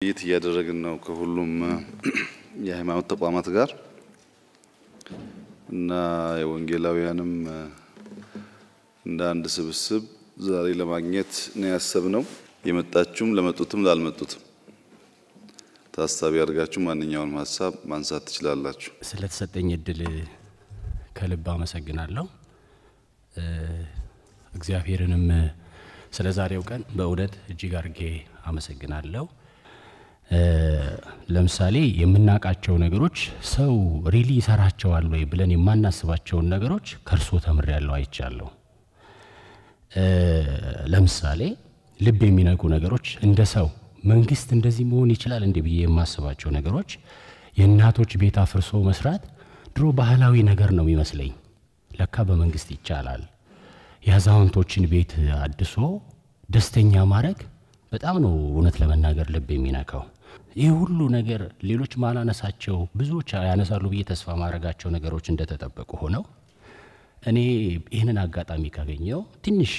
ይት ያደረግን ነው ከሁሉም የሃይማኖት ተቋማት ጋር እና የወንጌላውያንም እንደ አንድ ስብስብ ዛሬ ለማግኘት ነው ያሰብነው። የመጣችሁም ለመጡትም ላልመጡትም ታሳቢ አድርጋችሁ ማንኛውንም ሐሳብ ማንሳት ትችላላችሁ። ስለተሰጠኝ እድል ከልብ አመሰግናለሁ። እግዚአብሔርንም ስለዛሬው ቀን በእውነት እጅግ አድርጌ አመሰግናለሁ። ለምሳሌ የምናቃቸው ነገሮች ሰው ሪሊ ይሰራቸዋል ወይ ብለን የማናስባቸው ነገሮች ከርሶ ተምሬያለሁ አይቻለሁ። ለምሳሌ ልብ የሚነኩ ነገሮች እንደ ሰው መንግስት እንደዚህ መሆን ይችላል እንዴ ብዬ የማስባቸው ነገሮች የእናቶች ቤት አፍርሶ መስራት ድሮ ባህላዊ ነገር ነው የሚመስለኝ። ለካ በመንግስት ይቻላል። ያዛውንቶችን ቤት አድሶ ደስተኛ ማድረግ በጣም ነው እውነት ለመናገር ልብ የሚነካው። ይሄ ሁሉ ነገር ሌሎች ማላነሳቸው ብዙዎች ያነሳሉ ብዬ ተስፋ ማድረጋቸው ነገሮች እንደተጠበቁ ሆነው እኔ ይሄንን አጋጣሚ ካገኘው ትንሽ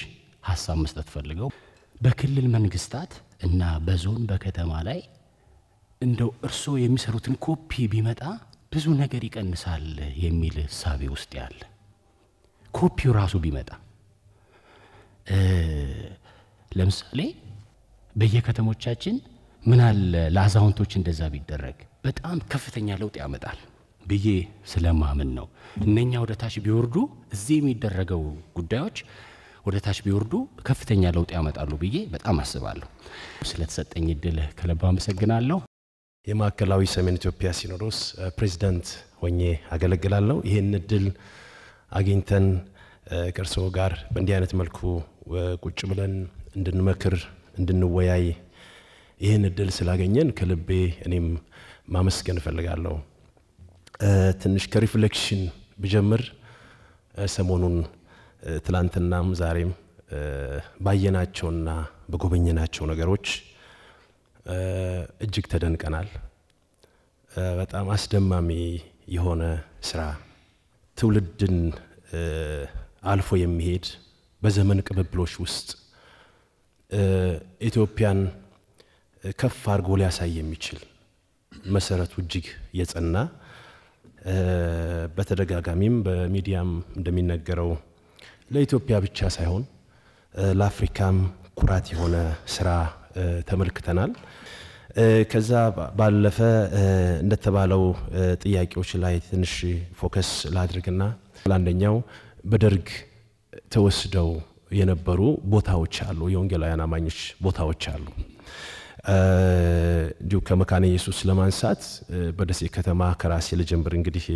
ሐሳብ መስጠት ፈልገው በክልል መንግስታት እና በዞን በከተማ ላይ እንደው እርሶ የሚሰሩትን ኮፒ ቢመጣ ብዙ ነገር ይቀንሳል የሚል ሐሳብ ውስጥ ያለ ኮፒው ራሱ ቢመጣ ለምሳሌ በየከተሞቻችን ምን አለ ለአዛውንቶች እንደዛ ቢደረግ በጣም ከፍተኛ ለውጥ ያመጣል ብዬ ስለማምን ነው። እነኛ ወደ ታች ቢወርዱ እዚህ የሚደረገው ጉዳዮች ወደ ታች ቢወርዱ ከፍተኛ ለውጥ ያመጣሉ ብዬ በጣም አስባለሁ። ስለተሰጠኝ እድል ከልብ አመሰግናለሁ። የማዕከላዊ ሰሜን ኢትዮጵያ ሲኖዶስ ፕሬዝዳንት ሆኜ አገለግላለሁ። ይሄን እድል አግኝተን ከርሶ ጋር በእንዲህ አይነት መልኩ ቁጭ ብለን እንድንመክር እንድንወያይ ይሄን እድል ስላገኘን ከልቤ እኔም ማመስገን ፈልጋለሁ። ትንሽ ከሪፍሌክሽን ብጀምር ሰሞኑን ትላንትናም ዛሬም ባየናቸውና በጎበኘናቸው ነገሮች እጅግ ተደንቀናል። በጣም አስደማሚ የሆነ ስራ ትውልድን አልፎ የሚሄድ በዘመን ቅብብሎች ውስጥ ኢትዮጵያን ከፍ አድርጎ ሊያሳይ የሚችል መሰረቱ እጅግ የጸና በተደጋጋሚም በሚዲያም እንደሚነገረው ለኢትዮጵያ ብቻ ሳይሆን ለአፍሪካም ኩራት የሆነ ስራ ተመልክተናል። ከዛ ባለፈ እንደተባለው ጥያቄዎች ላይ ትንሽ ፎከስ ላድርግና አንደኛው በደርግ ተወስደው የነበሩ ቦታዎች አሉ፣ የወንጌላውያን አማኞች ቦታዎች አሉ። ዲዩ ከመካነ ኢየሱስ ለማንሳት በደሴ ከተማ ከራሴ ልጀምር እንግዲህ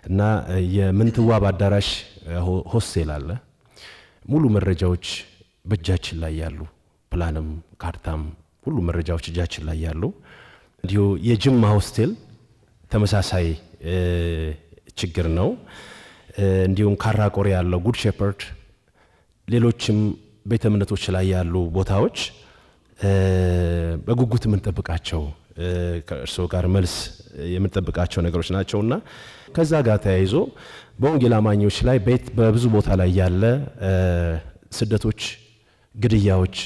እና የምንትዋብ አዳራሽ ሆስቴል አለ። ሙሉ መረጃዎች በእጃችን ላይ ያሉ፣ ፕላንም ካርታም ሁሉ መረጃዎች እጃችን ላይ ያሉ። ዲዩ የጅማ ሆስቴል ተመሳሳይ ችግር ነው። እንዲሁም ካራቆሬ ያለው ጉድ ሼፐርድ ሌሎችም ቤተ እምነቶች ላይ ያሉ ቦታዎች በጉጉት የምንጠብቃቸው ከእርሶ ጋር መልስ የምንጠብቃቸው ነገሮች ናቸውና ከዛ ጋር ተያይዞ በወንጌል አማኞች ላይ በብዙ ቦታ ላይ ያለ ስደቶች፣ ግድያዎች፣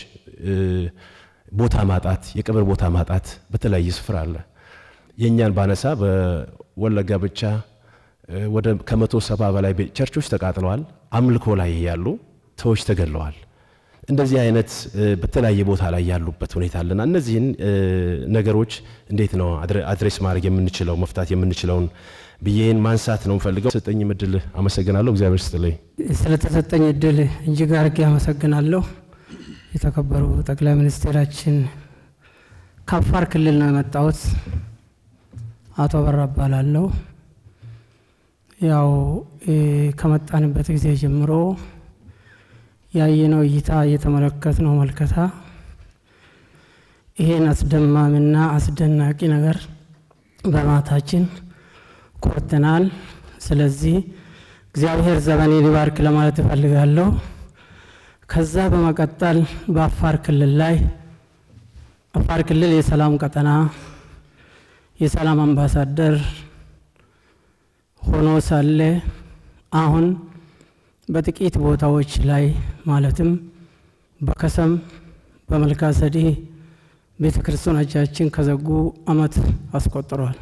ቦታ ማጣት፣ የቀብር ቦታ ማጣት በተለያየ ስፍራ አለ። የኛን ባነሳ በወለጋ ብቻ ወደ ከ170 በላይ ቸርቾች ተቃጥለዋል። አምልኮ ላይ ያሉ ሰዎች ተገድለዋል። እንደዚህ አይነት በተለያየ ቦታ ላይ ያሉበት ሁኔታ አለና እነዚህን ነገሮች እንዴት ነው አድሬስ ማድረግ የምንችለው መፍታት የምንችለውን ብዬን ማንሳት ነው ፈልገው። ስለተሰጠኝ እድል አመሰግናለሁ። እግዚአብሔር ይስጥልኝ። ስለተሰጠኝ እድል እጅግ አድርጌ አመሰግናለሁ። የተከበሩ ጠቅላይ ሚኒስትራችን ከአፋር ክልል ነው የመጣሁት። አቶ አበራ እባላለሁ። ያው ከመጣንበት ጊዜ ጀምሮ ያየነው እይታ እየተመለከትነው መልከታ ይሄን አስደማሚና አስደናቂ ነገር በማታችን ኮርተናል። ስለዚህ እግዚአብሔር ዘመኔን ይባርክ ለማለት እፈልጋለሁ። ከዛ በመቀጠል በአፋር ክልል ላይ አፋር ክልል የሰላም ቀጠና የሰላም አምባሳደር ሆኖ ሳለ አሁን በጥቂት ቦታዎች ላይ ማለትም በከሰም በመልካሰዲ ቤተ ክርስቲያኖቻችን ከዘጉ ዓመት አስቆጥሯል።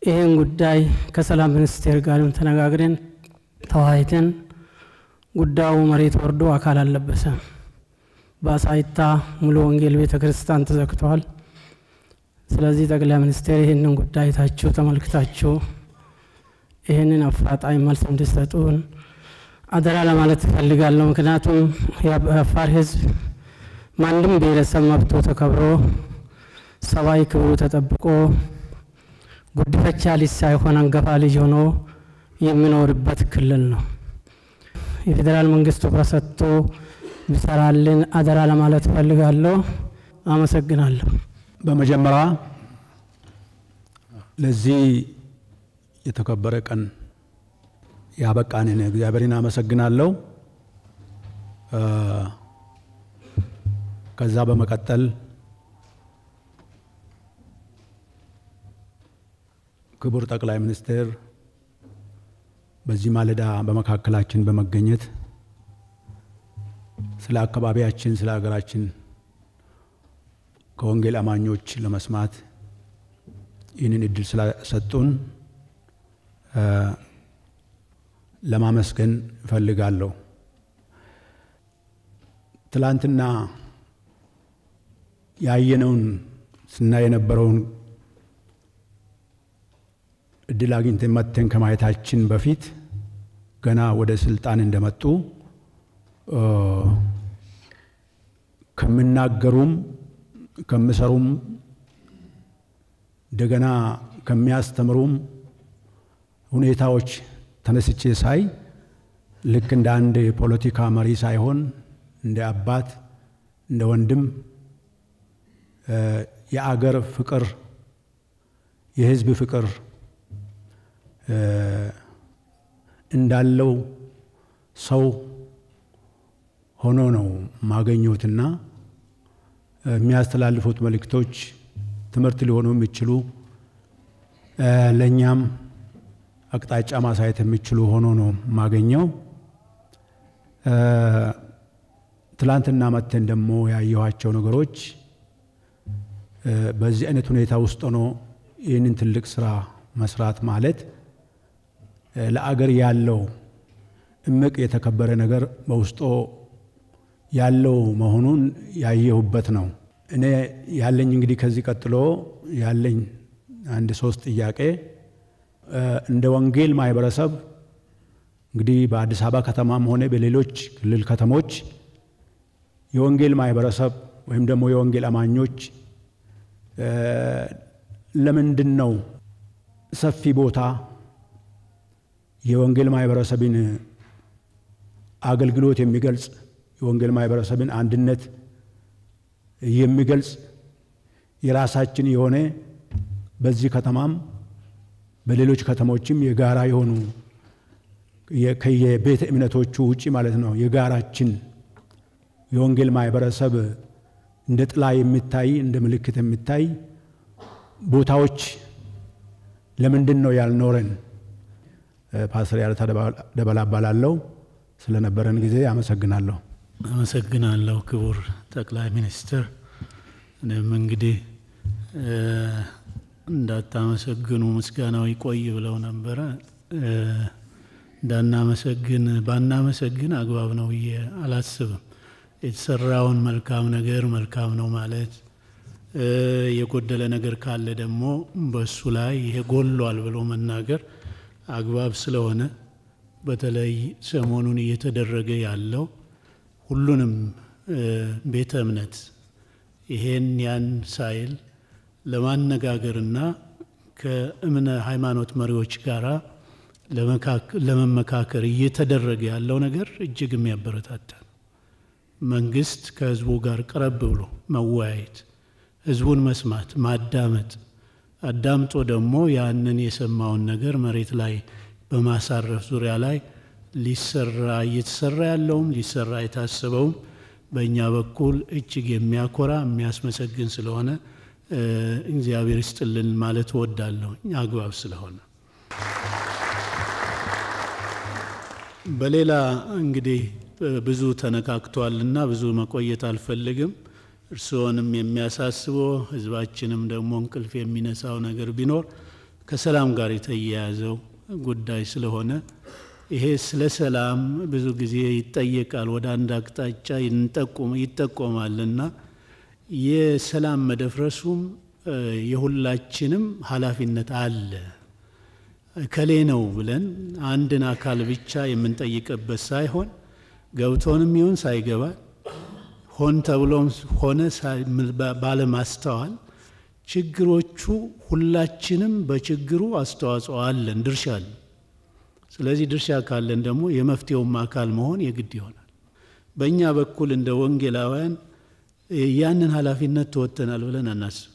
ይህን ጉዳይ ከሰላም ሚኒስቴር ጋርም ተነጋግረን ተወያይተን ጉዳዩ መሬት ወርዶ አካል አለበሰም። በአሳይታ ሙሉ ወንጌል ቤተ ክርስቲያን ተዘግቷል። ስለዚህ ጠቅላይ ሚኒስቴር ይህንን ጉዳይ ታችሁ ተመልክታችሁ ይህንን አፋጣኝ መልስ እንድትሰጡን አደራ ለማለት እፈልጋለሁ። ምክንያቱም የአፋር ሕዝብ ማንም ብሔረሰብ መብቱ ተከብሮ ሰብአዊ ክብሩ ተጠብቆ ጉድፈቻ ልጅ ሳይሆን አንገፋ ልጅ ሆኖ የሚኖርበት ክልል ነው። የፌዴራል መንግስቱ ተሰጥቶ ቢሰራልን አደራ ለማለት እፈልጋለሁ። አመሰግናለሁ። በመጀመሪያ ለዚህ የተከበረ ቀን ያበቃንን እግዚአብሔርን አመሰግናለሁ። ከዛ በመቀጠል ክቡር ጠቅላይ ሚኒስትር በዚህ ማለዳ በመካከላችን በመገኘት ስለ አካባቢያችን ስለ ሀገራችን ከወንጌል አማኞች ለመስማት ይህንን እድል ስለሰጡን ለማመስገን እፈልጋለሁ። ትላንትና ያየነውን ስናይ የነበረውን እድል አግኝተን መጥተን ከማየታችን በፊት ገና ወደ ስልጣን እንደመጡ ከሚናገሩም ከሚሰሩም እንደገና ከሚያስተምሩም ሁኔታዎች ተነስቼ ሳይ ልክ እንደ አንድ የፖለቲካ መሪ ሳይሆን እንደ አባት እንደ ወንድም የአገር ፍቅር የህዝብ ፍቅር እንዳለው ሰው ሆኖ ነው ማገኘውትና የሚያስተላልፉት መልእክቶች ትምህርት ሊሆኑ የሚችሉ ለኛም አቅጣጫ ማሳየት የሚችሉ ሆኖ ነው ማገኘው። ትላንትና መተን ደግሞ ያየኋቸው ነገሮች በዚህ አይነት ሁኔታ ውስጥ ሆኖ ይህንን ትልቅ ስራ መስራት ማለት ለአገር ያለው እምቅ የተከበረ ነገር በውስጡ ያለው መሆኑን ያየሁበት ነው። እኔ ያለኝ እንግዲህ ከዚህ ቀጥሎ ያለኝ አንድ 3 ጥያቄ እንደ ወንጌል ማህበረሰብ እንግዲህ በአዲስ አበባ ከተማም ሆነ በሌሎች ክልል ከተሞች የወንጌል ማህበረሰብ ወይም ደግሞ የወንጌል አማኞች ለምንድን ነው ሰፊ ቦታ የወንጌል ማህበረሰብን አገልግሎት የሚገልጽ የወንጌል ማህበረሰብን አንድነት የሚገልጽ የራሳችን የሆነ በዚህ ከተማም በሌሎች ከተሞችም የጋራ የሆኑ ከየቤተ እምነቶቹ ውጪ ማለት ነው የጋራችን የወንጌል ማህበረሰብ እንደ ጥላ የሚታይ እንደ ምልክት የሚታይ ቦታዎች ለምንድን ነው ያልኖረን? ፓስተር ያለታ ደበላ እባላለሁ። ስለነበረን ጊዜ አመሰግናለሁ። አመሰግናለሁ ክቡር ጠቅላይ ሚኒስትር። እኔም እንግዲህ እንዳታመሰግኑ ምስጋናው ይቆይ ብለው ነበረ። እንዳናመሰግን ባናመሰግን አግባብ ነው ብዬ አላስብም። የተሰራውን መልካም ነገር መልካም ነው ማለት የጎደለ ነገር ካለ ደግሞ በሱ ላይ ይሄ ጎሏል ብሎ መናገር አግባብ ስለሆነ በተለይ ሰሞኑን እየተደረገ ያለው ሁሉንም ቤተ እምነት ይሄን ያን ሳይል ለማነጋገርና ከእምነ ሃይማኖት መሪዎች ጋራ ለመመካከር እየተደረገ ያለው ነገር እጅግ የሚያበረታታ ነው። መንግስት ከህዝቡ ጋር ቀረብ ብሎ መወያየት፣ ህዝቡን መስማት፣ ማዳመጥ፣ አዳምጦ ደግሞ ያንን የሰማውን ነገር መሬት ላይ በማሳረፍ ዙሪያ ላይ ሊሰራ እየተሰራ ያለውም ሊሰራ የታሰበውም በእኛ በኩል እጅግ የሚያኮራ የሚያስመሰግን ስለሆነ እግዚአብሔር ይስጥልን ማለት እወዳለሁ አግባብ ስለሆነ። በሌላ እንግዲህ ብዙ ተነካክቷልና ብዙ መቆየት አልፈልግም። እርስዎንም የሚያሳስበው ህዝባችንም ደግሞ እንቅልፍ የሚነሳው ነገር ቢኖር ከሰላም ጋር የተያያዘው ጉዳይ ስለሆነ ይሄ ስለ ሰላም ብዙ ጊዜ ይጠየቃል፣ ወደ አንድ አቅጣጫ ይጠቆማልና የሰላም መደፍረሱም የሁላችንም ኃላፊነት አለ። ከሌ ነው ብለን አንድን አካል ብቻ የምንጠይቅበት ሳይሆን ገብቶንም ይሁን ሳይገባ ሆን ተብሎም ሆነ ባለማስተዋል ችግሮቹ ሁላችንም በችግሩ አስተዋጽኦ አለን፣ ድርሻ አለን። ስለዚህ ድርሻ ካለን ደግሞ የመፍትሄውም አካል መሆን የግድ ይሆናል። በእኛ በኩል እንደ ወንጌላውያን ያንን ኃላፊነት ተወጥተናል ብለን አናስብ።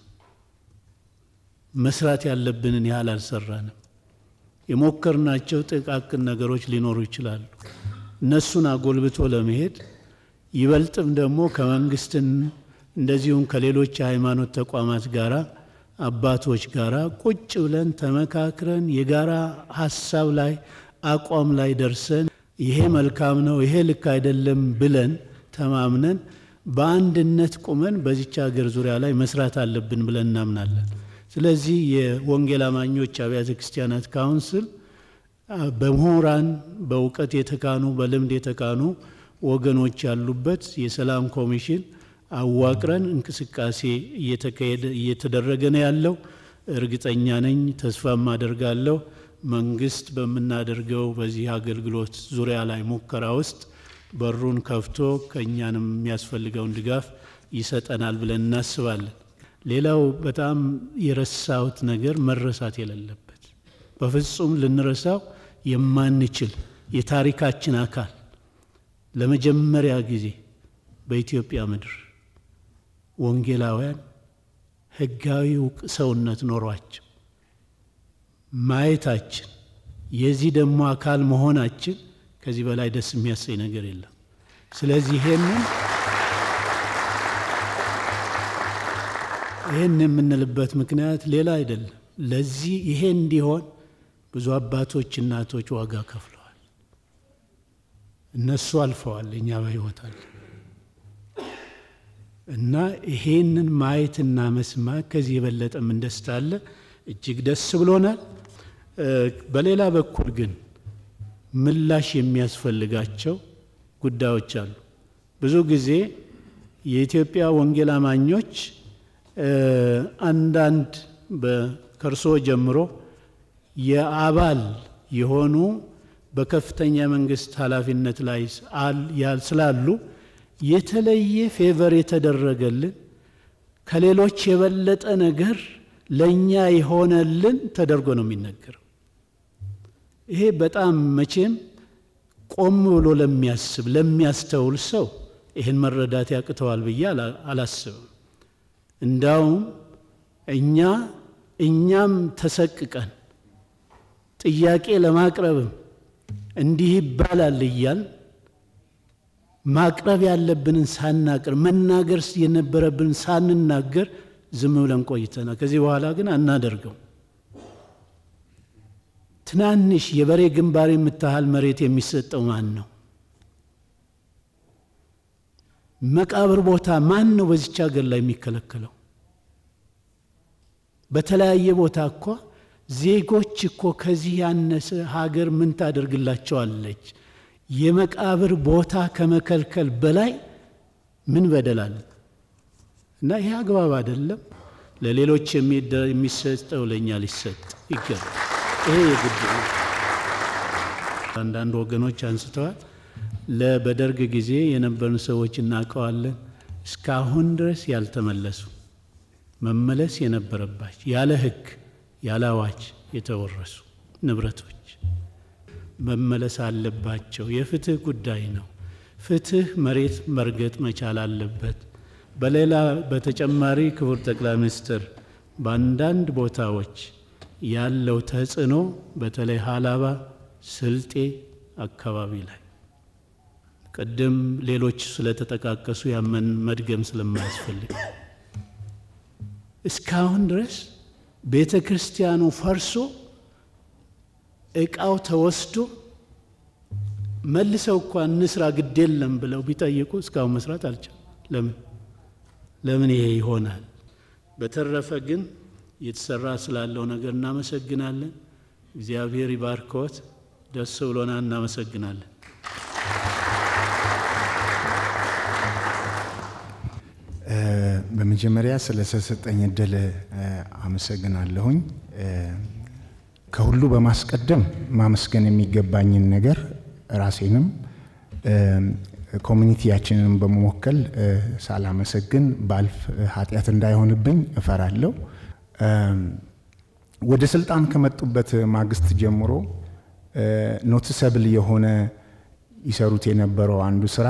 መስራት ያለብንን ያህል አልሰራንም። የሞከርናቸው ጥቃቅን ነገሮች ሊኖሩ ይችላሉ። እነሱን አጎልብቶ ለመሄድ ይበልጥም ደግሞ ከመንግስትን እንደዚሁም ከሌሎች የሃይማኖት ተቋማት ጋራ አባቶች ጋራ ቁጭ ብለን ተመካክረን የጋራ ሐሳብ ላይ አቋም ላይ ደርሰን ይሄ መልካም ነው ይሄ ልክ አይደለም ብለን ተማምነን በአንድነት ቆመን በዚች ሀገር ዙሪያ ላይ መስራት አለብን ብለን እናምናለን። ስለዚህ የወንጌል አማኞች አብያተ ክርስቲያናት ካውንስል በምሁራን በእውቀት የተካኑ በልምድ የተካኑ ወገኖች ያሉበት የሰላም ኮሚሽን አዋቅረን እንቅስቃሴ እየተደረገ ነው ያለው። እርግጠኛ ነኝ ተስፋም አደርጋለሁ መንግስት በመናደርገው በዚህ አገልግሎት ዙሪያ ላይ ሙከራ ውስጥ በሩን ከፍቶ ከኛንም የሚያስፈልገውን ድጋፍ ይሰጠናል ብለን እናስባለን። ሌላው በጣም የረሳሁት ነገር መረሳት የሌለበት በፍጹም ልንረሳው የማንችል የታሪካችን አካል ለመጀመሪያ ጊዜ በኢትዮጵያ ምድር ወንጌላውያን ህጋዊ ሰውነት ኖሯቸው ማየታችን የዚህ ደግሞ አካል መሆናችን ከዚህ በላይ ደስ የሚያሰኝ ነገር የለም። ስለዚህ ይሄን የምንልበት ምክንያት ሌላ አይደለም። ለዚህ ይሄ እንዲሆን ብዙ አባቶች እናቶች ዋጋ ከፍለዋል። እነሱ አልፈዋል፣ እኛ በህይወት አለ እና ይሄንን ማየትና መስማት ከዚህ የበለጠ ምን ደስታ አለ? እጅግ ደስ ብሎናል። በሌላ በኩል ግን ምላሽ የሚያስፈልጋቸው ጉዳዮች አሉ። ብዙ ጊዜ የኢትዮጵያ ወንጌል አማኞች አንዳንድ ከርሶ ጀምሮ የአባል የሆኑ በከፍተኛ መንግስት ኃላፊነት ላይ ስላሉ የተለየ ፌቨር የተደረገልን ከሌሎች የበለጠ ነገር ለኛ የሆነልን ተደርጎ ነው የሚነገረው። ይሄ በጣም መቼም ቆም ብሎ ለሚያስተውል ሰው ይሄን መረዳት ያቅተዋል ብዬ አላስብም። እንዳውም እኛም ተሰቅቀን ጥያቄ ለማቅረብም እንዲህ ይባላል እያል ማቅረብ ያለብንን ሳናቅር መናገር የነበረብንን ሳንናገር ዝም ብለን ቆይተናል። ከዚህ በኋላ ግን አናደርገው። ትናንሽ የበሬ ግንባር የምታህል መሬት የሚሰጠው ማን ነው? መቃብር ቦታ ማን ነው በዚች ሀገር ላይ የሚከለከለው? በተለያየ ቦታ እኮ ዜጎች እኮ ከዚህ ያነሰ ሀገር ምን ታደርግላቸዋለች? የመቃብር ቦታ ከመከልከል በላይ ምን በደላል? እና ይሄ አግባብ አይደለም። ለሌሎች የሚሰጠው ለኛ ሊሰጥ ይገባል። ይሄ የግድ ነው። አንዳንድ ወገኖች አንስተዋል። በደርግ ጊዜ የነበሩ ሰዎች እናውቀዋለን። እስካሁን ድረስ ያልተመለሱ መመለስ የነበረባቸው ያለ ሕግ ያለ አዋጅ የተወረሱ ንብረቶች መመለስ አለባቸው። የፍትህ ጉዳይ ነው። ፍትህ መሬት መርገጥ መቻል አለበት። በተጨማሪ ክቡር ጠቅላይ ሚኒስትር በአንዳንድ ቦታዎች ያለው ተጽዕኖ በተለይ ሀላባ፣ ስልጤ አካባቢ ላይ ቅድም ሌሎች ስለተጠቃቀሱ ያመን መድገም ስለማያስፈልግ እስካሁን ድረስ ቤተ ክርስቲያኑ ፈርሶ እቃው ተወስዶ መልሰው እንኳን እንስራ ግድ የለም ብለው ቢጠይቁ እስካሁን መስራት አልቻለም። ለምን? ለምን ይሄ ይሆናል? በተረፈ ግን የተሰራ ስላለው ነገር እናመሰግናለን። እግዚአብሔር ይባርክዎት። ደስ ብሎናል። እናመሰግናለን። በመጀመሪያ ስለተሰጠኝ እድል አመሰግናለሁኝ። ከሁሉ በማስቀደም ማመስገን የሚገባኝን ነገር ራሴንም ኮሚኒቲያችንን በመወከል ሳላመሰግን ባልፍ ኃጢአት እንዳይሆንብኝ እፈራለሁ። ወደ ስልጣን ከመጡበት ማግስት ጀምሮ ኖቲሰብል የሆነ ይሰሩት የነበረው አንዱ ስራ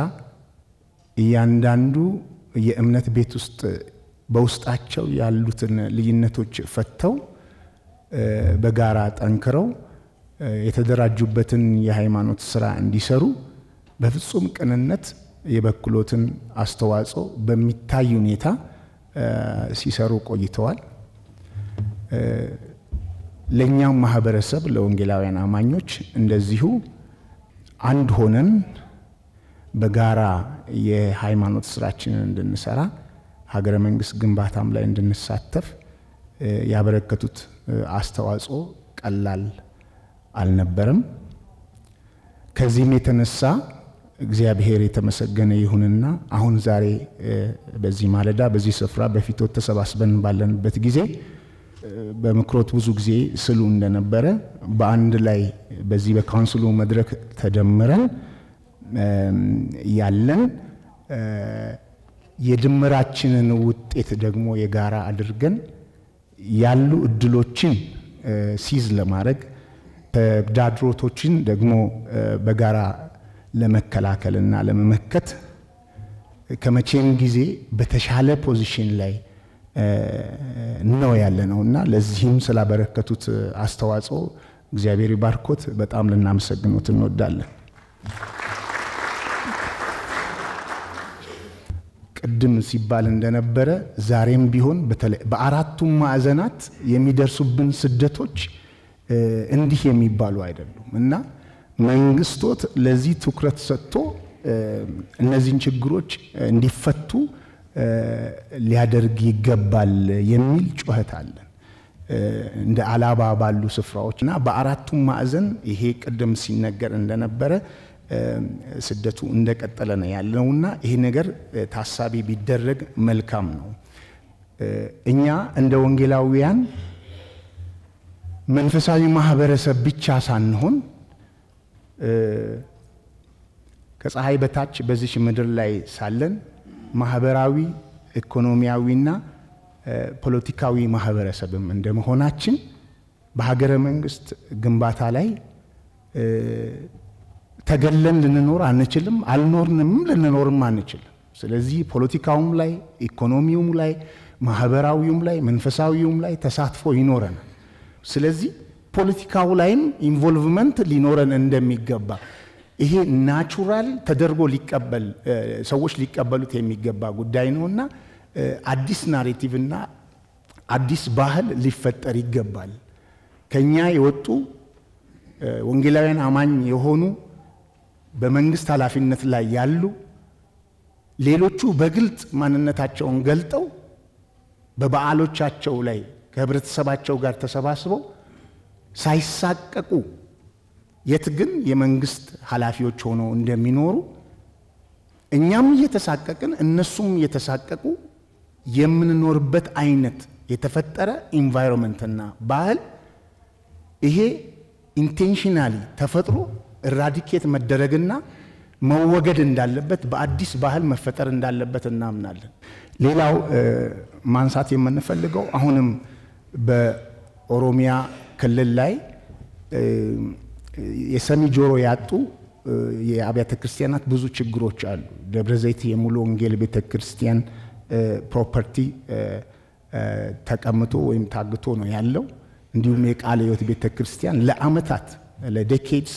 እያንዳንዱ የእምነት ቤት ውስጥ በውስጣቸው ያሉትን ልዩነቶች ፈተው በጋራ ጠንክረው የተደራጁበትን የሃይማኖት ስራ እንዲሰሩ በፍጹም ቅንነት የበኩሎትን አስተዋጽኦ በሚታይ ሁኔታ ሲሰሩ ቆይተዋል። ለኛም ማህበረሰብ ለወንጌላውያን አማኞች እንደዚሁ አንድ ሆነን በጋራ የሃይማኖት ስራችንን እንድንሰራ ሀገረ መንግስት ግንባታም ላይ እንድንሳተፍ ያበረከቱት አስተዋጽኦ ቀላል አልነበረም። ከዚህም የተነሳ እግዚአብሔር የተመሰገነ ይሁንና አሁን ዛሬ በዚህ ማለዳ በዚህ ስፍራ በፊቶት ተሰባስበን ባለንበት ጊዜ በምክሮት ብዙ ጊዜ ስሉ እንደነበረ በአንድ ላይ በዚህ በካውንስሉ መድረክ ተደምረን ያለን የድምራችንን ውጤት ደግሞ የጋራ አድርገን ያሉ እድሎችን ሲዝ ለማድረግ ተግዳሮቶችን ደግሞ በጋራ ለመከላከልና ለመመከት ከመቼም ጊዜ በተሻለ ፖዚሽን ላይ ነው ያለነውና ለዚህም ስላበረከቱት አስተዋጽኦ እግዚአብሔር ይባርኮት በጣም ልናመሰግኖት እንወዳለን። ቅድም ሲባል እንደነበረ ዛሬም ቢሆን በአራቱም ማዕዘናት የሚደርሱብን ስደቶች እንዲህ የሚባሉ አይደሉም እና መንግስቶት ለዚህ ትኩረት ሰጥቶ እነዚህን ችግሮች እንዲፈቱ ሊያደርግ ይገባል የሚል ጩኸት አለ። እንደ አላባ ባሉ ስፍራዎችና በአራቱም ማዕዘን ይሄ ቅድም ሲነገር እንደነበረ ስደቱ እንደቀጠለ ነው ያለውና ይሄ ነገር ታሳቢ ቢደረግ መልካም ነው። እኛ እንደ ወንጌላውያን መንፈሳዊ ማህበረሰብ ብቻ ሳንሆን ከፀሐይ በታች በዚህ ምድር ላይ ሳለን ማህበራዊ ኢኮኖሚያዊና ፖለቲካዊ ማህበረሰብም እንደመሆናችን በሀገረ መንግስት ግንባታ ላይ ተገለን ልንኖር አንችልም፣ አልኖርንም ልንኖርም አንችልም። ስለዚህ ፖለቲካውም ላይ ኢኮኖሚውም ላይ ማህበራዊውም ላይ መንፈሳዊውም ላይ ተሳትፎ ይኖረናል። ስለዚህ ፖለቲካው ላይም ኢንቮልቭመንት ሊኖረን እንደሚገባ ይሄ ናቹራል ተደርጎ ሊቀበል ሰዎች ሊቀበሉት የሚገባ ጉዳይ ነውና አዲስ ናሬቲቭና አዲስ ባህል ሊፈጠር ይገባል። ከኛ የወጡ ወንጌላውያን አማኝ የሆኑ በመንግስት ኃላፊነት ላይ ያሉ ሌሎቹ በግልጽ ማንነታቸውን ገልጠው በበዓሎቻቸው ላይ ከህብረተሰባቸው ጋር ተሰባስበው ሳይሳቀቁ የት ግን የመንግስት ኃላፊዎች ሆነው እንደሚኖሩ እኛም እየተሳቀቅን እነሱም እየተሳቀቁ የምንኖርበት አይነት የተፈጠረ ኢንቫይሮንመንትና ባህል ይሄ ኢንቴንሽናሊ ተፈጥሮ ራዲኬት መደረግና መወገድ እንዳለበት በአዲስ ባህል መፈጠር እንዳለበት እናምናለን። ሌላው ማንሳት የምንፈልገው አሁንም በኦሮሚያ ክልል ላይ የሰሚ ጆሮ ያጡ የአብያተ ክርስቲያናት ብዙ ችግሮች አሉ። ደብረ ዘይት የሙሉ ወንጌል ቤተ ክርስቲያን ፕሮፐርቲ ተቀምጦ ወይም ታግቶ ነው ያለው። እንዲሁም የቃለ ሕይወት ቤተ ክርስቲያን ለአመታት ለዴኬድስ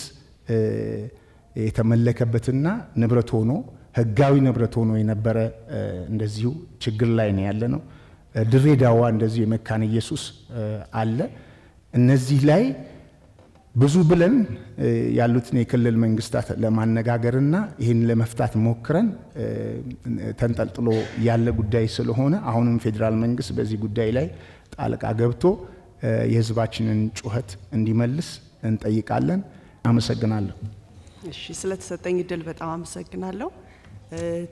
የተመለከበትና ንብረት ሆኖ ህጋዊ ንብረት ሆኖ የነበረ እንደዚሁ ችግር ላይ ነው ያለነው። ድሬዳዋ እንደዚሁ የመካነ ኢየሱስ አለ። እነዚህ ላይ ብዙ ብለን ያሉትን የክልል መንግስታት ለማነጋገርና ይህን ለመፍታት ሞክረን ተንጠልጥሎ ያለ ጉዳይ ስለሆነ አሁንም ፌዴራል መንግስት በዚህ ጉዳይ ላይ ጣልቃ ገብቶ የህዝባችንን ጩኸት እንዲመልስ እንጠይቃለን። አመሰግናለሁ። እሺ፣ ስለተሰጠኝ እድል በጣም አመሰግናለሁ።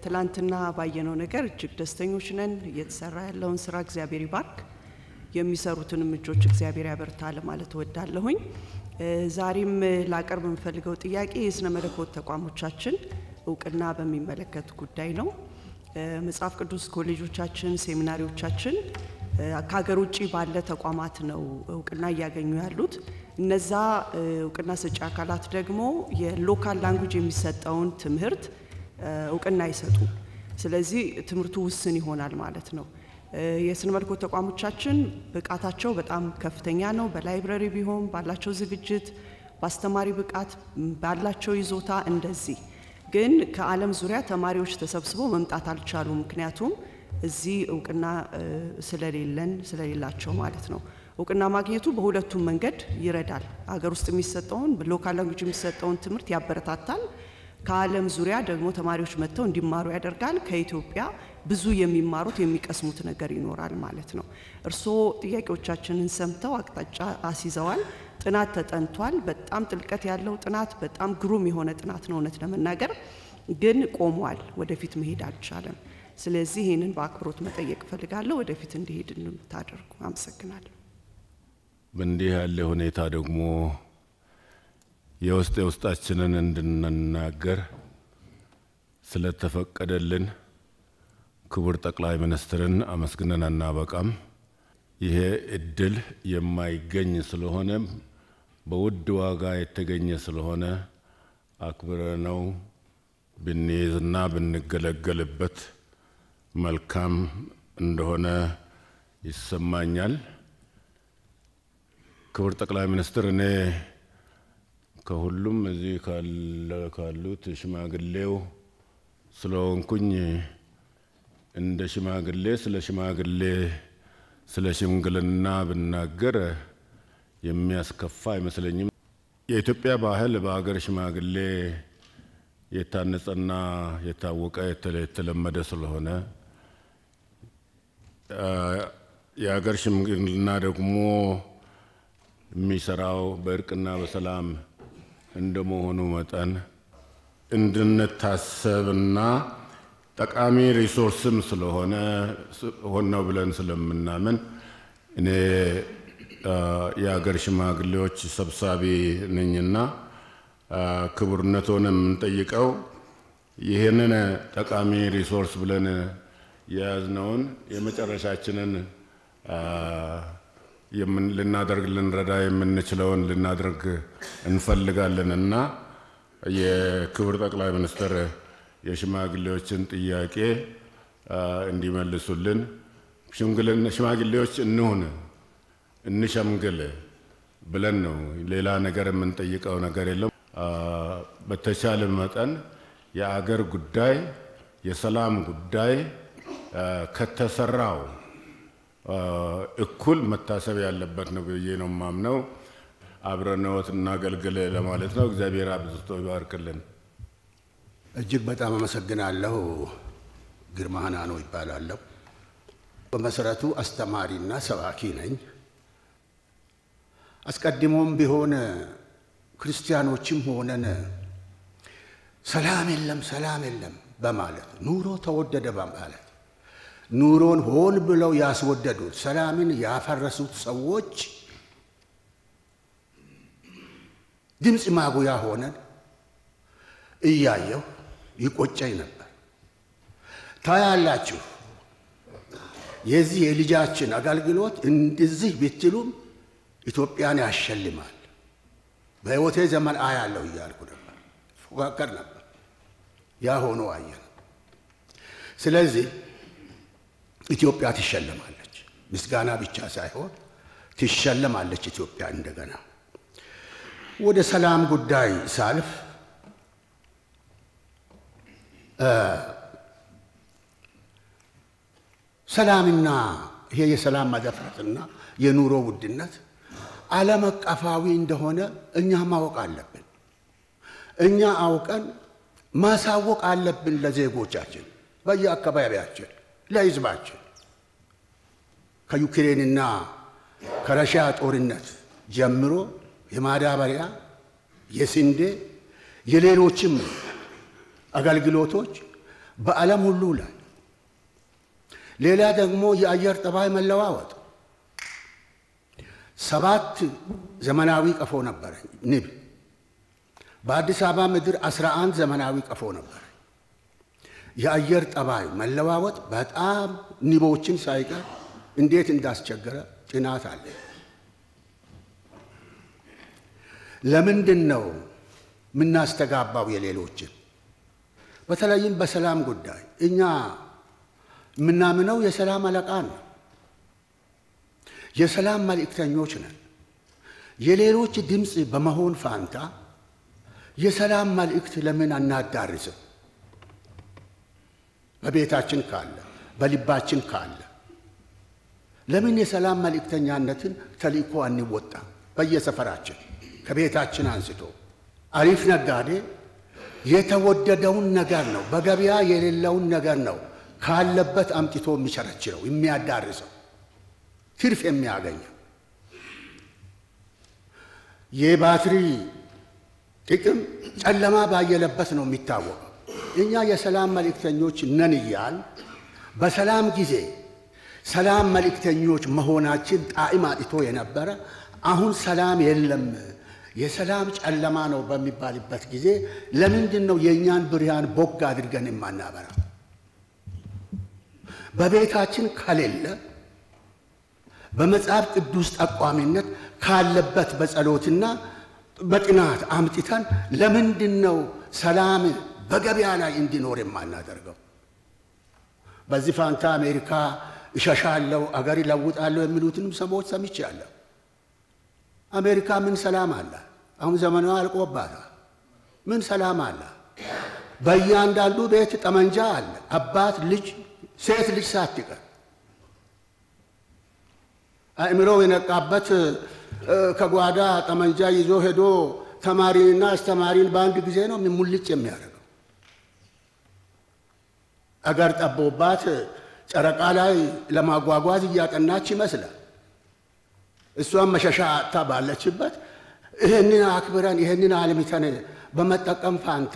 ትላንትና ባየነው ነገር እጅግ ደስተኞች ነን። እየተሰራ ያለውን ስራ እግዚአብሔር ይባርክ፣ የሚሰሩትንም እጆች እግዚአብሔር ያበርታ ለማለት እወዳለሁኝ። ዛሬም ላቀርብ የምፈልገው ጥያቄ የስነ መለኮት ተቋሞቻችን እውቅና በሚመለከት ጉዳይ ነው። መጽሐፍ ቅዱስ ኮሌጆቻችን፣ ሴሚናሪዎቻችን ከሀገር ውጭ ባለ ተቋማት ነው እውቅና እያገኙ ያሉት። እነዛ እውቅና ሰጪ አካላት ደግሞ የሎካል ላንጉዌጅ የሚሰጠውን ትምህርት እውቅና ይሰጡ። ስለዚህ ትምህርቱ ውስን ይሆናል ማለት ነው። የስነ መለኮት ተቋሞቻችን ብቃታቸው በጣም ከፍተኛ ነው። በላይብረሪ ቢሆን ባላቸው ዝግጅት፣ በአስተማሪ ብቃት ባላቸው ይዞታ እንደዚህ ግን ከዓለም ዙሪያ ተማሪዎች ተሰብስበው መምጣት አልቻሉም። ምክንያቱም እዚህ እውቅና ስለሌላቸው ማለት ነው። እውቅና ማግኘቱ በሁለቱም መንገድ ይረዳል። ሀገር ውስጥ የሚሰጠውን በሎካል ላንጉዌጅ የሚሰጠውን ትምህርት ያበረታታል። ከዓለም ዙሪያ ደግሞ ተማሪዎች መጥተው እንዲማሩ ያደርጋል። ከኢትዮጵያ ብዙ የሚማሩት የሚቀስሙት ነገር ይኖራል ማለት ነው። እርስዎ ጥያቄዎቻችንን ሰምተው አቅጣጫ አስይዘዋል። ጥናት ተጠንቷል። በጣም ጥልቀት ያለው ጥናት፣ በጣም ግሩም የሆነ ጥናት ነው። እውነት ለመናገር ግን ቆሟል። ወደፊት መሄድ አልቻለም። ስለዚህ ይህንን በአክብሮት መጠየቅ ፈልጋለሁ። ወደፊት እንዲሄድ እንድታደርጉ አመሰግናለሁ። በእንዲህ ያለ ሁኔታ ደግሞ የውስጣችንን እንድንናገር ስለተፈቀደልን ክቡር ጠቅላይ ሚኒስትርን አመስግነን አናበቃም። ይሄ እድል የማይገኝ ስለሆነ በውድ ዋጋ የተገኘ ስለሆነ አክብረነው ብንይዝና ብንገለገልበት መልካም እንደሆነ ይሰማኛል። ክቡር ጠቅላይ ሚኒስትር፣ እኔ ከሁሉም እዚህ ካሉት ሽማግሌው ስለሆንኩኝ እንደ ሽማግሌ ስለ ሽምግልና ብናገር የሚያስከፋ አይመስለኝም። የኢትዮጵያ ባህል በአገር ሽማግሌ የታነጸና የታወቀ የተለመደ ስለሆነ የአገር ሽምግልና ደግሞ የሚሰራው በእርቅና በሰላም እንደመሆኑ መጠን እንድንታሰብና ጠቃሚ ሪሶርስም ስለሆነ ሆነው ብለን ስለምናምን እኔ የአገር ሽማግሌዎች ሰብሳቢ ነኝና ክቡርነቶን የምንጠይቀው ይህንን ጠቃሚ ሪሶርስ ብለን የያዝነውን የመጨረሻችንን ልንረዳ የምንችለውን ልናደርግ እንፈልጋለንና የክቡር ጠቅላይ ሚኒስትር የሽማግሌዎችን ጥያቄ እንዲመልሱልን። ሽማግሌዎች እንሸምግል ብለን ነው፣ ሌላ ነገር የምንጠይቀው ነገር የለም። በተቻለ መጠን የአገር ጉዳይ የሰላም ጉዳይ ከተሰራው እኩል መታሰብ ያለበት ነው ብዬ ነው የማምነው። አብረነዎት እናገልግል ለማለት ነው። እግዚአብሔር አብዝቶ ይባርክልን። እጅግ በጣም አመሰግናለሁ። ግርማ ሀናኖ ይባላለሁ። በመሰረቱ አስተማሪና ሰባኪ ነኝ። አስቀድሞም ቢሆን ክርስቲያኖችም ሆነን ሰላም የለም በማለት ኑሮ ተወደደ በማለት ኑሮን ሆን ብለው ያስወደዱት ሰላምን ያፈረሱት ሰዎች ድምፅ ማጉያ ሆነን እያየሁ ይቆጨኝ ነበር። ታያላችሁ፣ የዚህ የልጃችን አገልግሎት እንደዚህ ብትሉም ኢትዮጵያን ያሸልማል። በሕይወቴ ዘመን አያለሁ እያልኩ ነበር፣ ፎካከር ነበር። ያ ሆኖ አየን። ስለዚህ ኢትዮጵያ ትሸለማለች። ምስጋና ብቻ ሳይሆን ትሸለማለች ኢትዮጵያ እንደገና። ወደ ሰላም ጉዳይ ሳልፍ ሰላምና ይሄ የሰላም መደፍረስና የኑሮ ውድነት ዓለም አቀፋዊ እንደሆነ እኛ ማወቅ አለብን። እኛ አውቀን ማሳወቅ አለብን ለዜጎቻችን፣ በየአካባቢያችን፣ ለሕዝባችን። ከዩክሬንና ከረሽያ ጦርነት ጀምሮ የማዳበሪያ፣ የስንዴ፣ የሌሎችም አገልግሎቶች በዓለም ሁሉ ላይ፣ ሌላ ደግሞ የአየር ጠባይ መለዋወጥ 7 ዘመናዊ ቀፎ ነበረ ንብ። በአዲስ አበባ ምድር 11 ዘመናዊ ቀፎ ነበረ። የአየር ጠባይ መለዋወጥ በጣም ንቦችን ሳይቀር እንዴት እንዳስቸገረ ጥናት አለ። ለምንድን ነው የምናስተጋባው የሌሎችን? በተለይም በሰላም ጉዳይ እኛ የምናምነው የሰላም አለቃ ነው። የሰላም መልእክተኞች ነን። የሌሎች ድምፅ በመሆን ፋንታ የሰላም መልእክት ለምን አናዳርስም? በቤታችን ካለ በልባችን ካለ ለምን የሰላም መልእክተኛነትን ተልእኮ አንወጣ? በየሰፈራችን ከቤታችን አንስቶ አሪፍ ነጋዴ የተወደደውን ነገር ነው፣ በገበያ የሌለውን ነገር ነው ካለበት አምጥቶ የሚቸረችረው የሚያዳርሰው ትርፍ የሚያገኘው። የባትሪ ጥቅም ጨለማ ባየለበት ነው የሚታወቀው። እኛ የሰላም መልእክተኞች ነን እያል በሰላም ጊዜ ሰላም መልእክተኞች መሆናችን ጣዕም አጥቶ የነበረ አሁን ሰላም የለም የሰላም ጨለማ ነው በሚባልበት ጊዜ ለምንድን ነው የእኛን ብርሃን ቦግ አድርገን የማናበራ? በቤታችን ከሌለ በመጽሐፍ ቅዱስ ጠቋሚነት ካለበት በጸሎትና በጥናት አምጥተን ለምንድን ነው ሰላም በገበያ ላይ እንዲኖር የማናደርገው? በዚህ ፋንታ አሜሪካ እሸሻለሁ አገር ይለውጣለሁ የሚሉትንም ሰዎች ሰምቻለሁ። አሜሪካ ምን ሰላም አለ? አሁን ዘመኗ አልቆባታል። ምን ሰላም አለ? በእያንዳንዱ ቤት ጠመንጃ አለ። አባት ልጅ፣ ሴት ልጅ ሳትቀር አእምሮው የነቃበት ከጓዳ ጠመንጃ ይዞ ሄዶ ተማሪንና አስተማሪን በአንድ ጊዜ ነው ሙልጭ የሚያደርገው። አገር ጠቦባት ጨረቃ ላይ ለማጓጓዝ እያጠናች ይመስላል። እሷም መሸሻ አጥታ ባለችበት ይህንን አክብረን ይህንን አልምተን በመጠቀም ፋንታ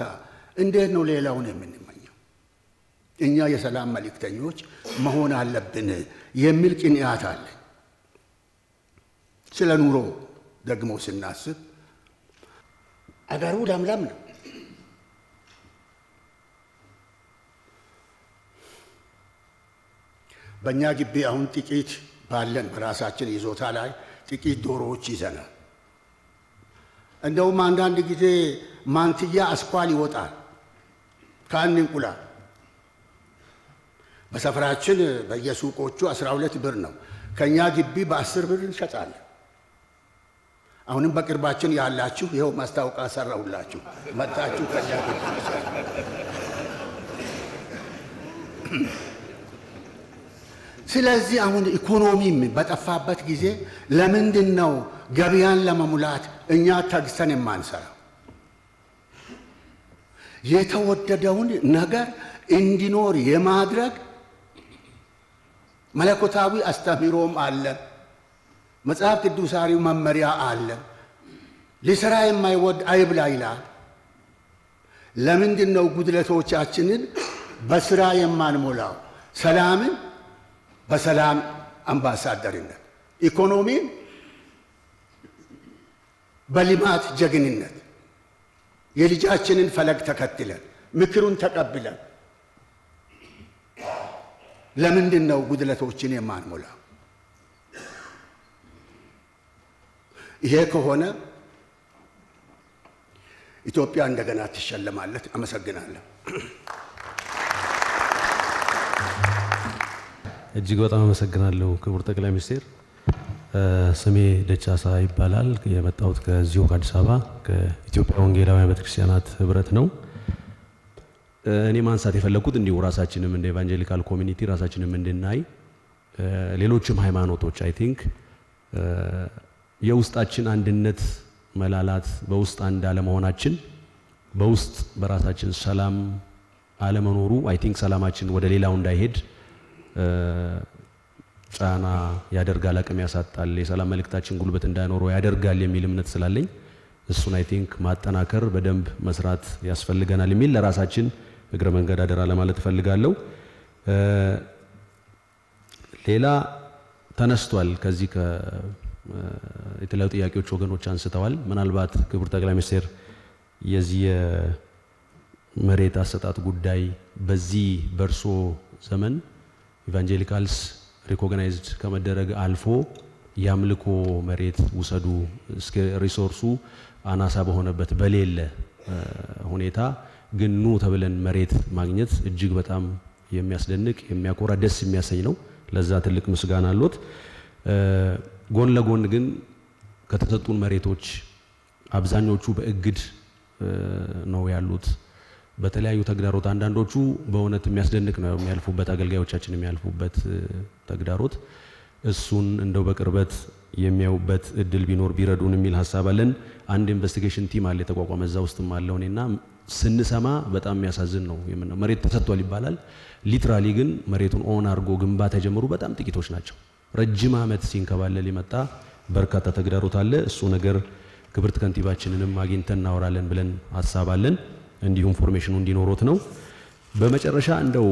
እንዴት ነው ሌላውን የምንመኘው? እኛ የሰላም መልእክተኞች መሆን አለብን የሚል ቅንያት አለ። ስለ ኑሮ ደግሞ ስናስብ አገሩ ለምለም ነው። በእኛ ግቢ አሁን ጥቂት ባለን በራሳችን ይዞታ ላይ ጥቂት ዶሮዎች ይዘናል። እንደውም አንዳንድ ጊዜ ማንትያ አስኳል ይወጣል ከአንድ እንቁላል። በሰፈራችን በየሱቆቹ 12 ብር ነው። ከኛ ግቢ በ10 ብር እንሸጣለን። አሁንም በቅርባችን ያላችሁ ይኸው ማስታወቂያ ሰራሁላችሁ፣ መጣችሁ ከኛ ግቢ። ስለዚህ አሁን ኢኮኖሚም በጠፋበት ጊዜ ለምንድን ነው ገበያን ለመሙላት እኛ ተግተን የማንሰራው? የተወደደውን ነገር እንዲኖር የማድረግ መለኮታዊ አስተምህሮም አለ፣ መጽሐፍ ቅዱሳዊው መመሪያ አለ። ሊሰራ የማይወድ አይብላ ይላል። ለምንድን ነው ጉድለቶቻችንን በስራ የማንሞላው? ሰላምን በሰላም አምባሳደርነት፣ ኢኮኖሚን በልማት ጀግንነት የልጃችንን ፈለግ ተከትለን ምክሩን ተቀብለን ለምንድን ነው ጉድለቶችን የማንሞላው? ይሄ ከሆነ ኢትዮጵያ እንደገና ትሸለማለች። አመሰግናለሁ። እጅግ በጣም አመሰግናለሁ ክቡር ጠቅላይ ሚኒስትር። ስሜ ደቻሳ ይባላል። የመጣሁት ከዚሁ ከአዲስ አበባ ከኢትዮጵያ ወንጌላውያን ቤተክርስቲያናት ህብረት ነው። እኔ ማንሳት የፈለኩት እንዲሁ ራሳችንም እንደ ኢቫንጀሊካል ኮሚኒቲ ራሳችንም እንድናይ ሌሎችም ሃይማኖቶች አይ ቲንክ የውስጣችን አንድነት መላላት በውስጥ አንድ አለመሆናችን በውስጥ በራሳችን ሰላም አለመኖሩ አይ ቲንክ ሰላማችን ወደ ሌላው እንዳይሄድ ጫና ያደርጋል አቅም ያሳጣል የሰላም መልእክታችን ጉልበት እንዳይኖረው ያደርጋል የሚል እምነት ስላለኝ እሱን አይ ቲንክ ማጠናከር በደንብ መስራት ያስፈልገናል የሚል ለራሳችን እግረ መንገድ አደራ ለማለት ፈልጋለሁ ሌላ ተነስቷል ከዚህ የተለያዩ ጥያቄዎች ወገኖች አንስተዋል ምናልባት ክቡር ጠቅላይ ሚኒስትር የዚህ መሬት አሰጣጥ ጉዳይ በዚህ በርሶ ዘመን ኢቫንጀሊካልስ ሪኮግናይዝድ ከመደረግ አልፎ ያምልኮ መሬት ውሰዱ እስከ ሪሶርሱ አናሳ በሆነበት በሌለ ሁኔታ ግን ኑ ተብለን መሬት ማግኘት እጅግ በጣም የሚያስደንቅ የሚያኮራ ደስ የሚያሰኝ ነው ለዛ ትልቅ ምስጋና አለዎት ጎን ለጎን ግን ከተሰጡን መሬቶች አብዛኞቹ በእግድ ነው ያሉት በተለያዩ ተግዳሮት አንዳንዶቹ በእውነት የሚያስደንቅ ነው የሚያልፉበት አገልጋዮቻችን የሚያልፉበት ተግዳሮት እሱን እንደው በቅርበት የሚያዩበት እድል ቢኖር ቢረዱን የሚል ሐሳብ አለን አንድ ኢንቨስቲጌሽን ቲም አለ የተቋቋመ እዛ ውስጥም አለውና ስንሰማ በጣም የሚያሳዝን ነው መሬት ተሰጥቷል ይባላል ሊትራሊ ግን መሬቱን ኦን አድርጎ ግንባታ የጀመሩ በጣም ጥቂቶች ናቸው ረጅም ዓመት ሲንከባለል የመጣ በርካታ ተግዳሮት አለ እሱ ነገር ክብርት ከንቲባችንንም አግኝተን እናወራለን ብለን ሐሳባለን እንዲሁ ኢንፎርሜሽኑ እንዲኖሮት ነው በመጨረሻ እንደው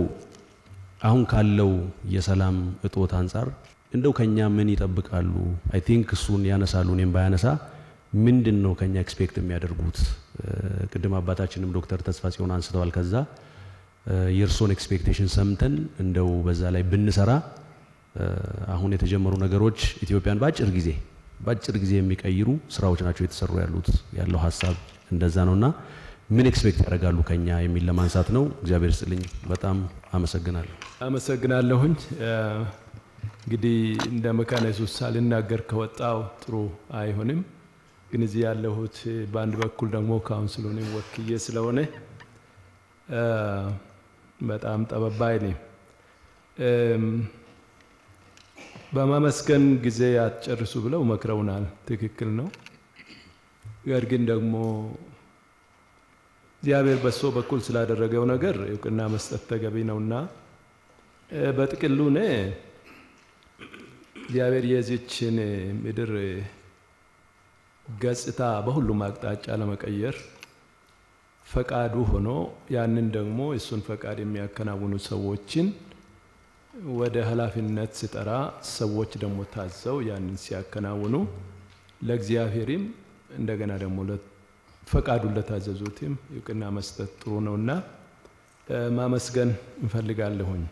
አሁን ካለው የሰላም እጦት አንፃር እንደው ከኛ ምን ይጠብቃሉ አይ ቲንክ እሱን ያነሳሉ እኔም ባያነሳ ምንድነው ከኛ ኤክስፔክት የሚያደርጉት ቅድም አባታችንም ዶክተር ተስፋጽዮን አንስተዋል ከዛ የርሶን ኤክስፔክቴሽን ሰምተን እንደው በዛ ላይ ብንሰራ አሁን የተጀመሩ ነገሮች ኢትዮጵያን ባጭር ጊዜ የሚቀይሩ ስራዎች ናቸው የተሰሩ ያለው ሐሳብ እንደዛ ነውና ምን ኤክስፔክት ያደርጋሉ ከኛ የሚል ለማንሳት ነው እግዚአብሔር ይስጥልኝ በጣም አመሰግናለሁኝ እንግዲህ እንደ መካነ ኢየሱስ ሳልናገር ከወጣው ጥሩ አይሆንም ግን እዚህ ያለሁት በአንድ በኩል ደግሞ ካውንስሉን ወክዬ ስለሆነ በጣም ጠበባይ ነኝ በማመስገን ጊዜ ያጨርሱ ብለው መክረውናል ትክክል ነው ነገር ግን ደግሞ እግዚአብሔር በሶ በኩል ስላደረገው ነገር እውቅና መስጠት ተገቢ ነውና በጥቅሉ እግዚአብሔር የዚችን ምድር ገጽታ በሁሉም አቅጣጫ ለመቀየር ፈቃዱ ሆኖ ያንን ደግሞ እሱን ፈቃድ የሚያከናውኑ ሰዎችን ወደ ኃላፊነት ሲጠራ ሰዎች ደግሞ ታዘው ያንን ሲያከናውኑ ለእግዚአብሔርም እንደገና ደግሞ ፈቃዱን ለታዘዙትም እውቅና መስጠት ጥሩ ነውና ማመስገን እንፈልጋለሁኝ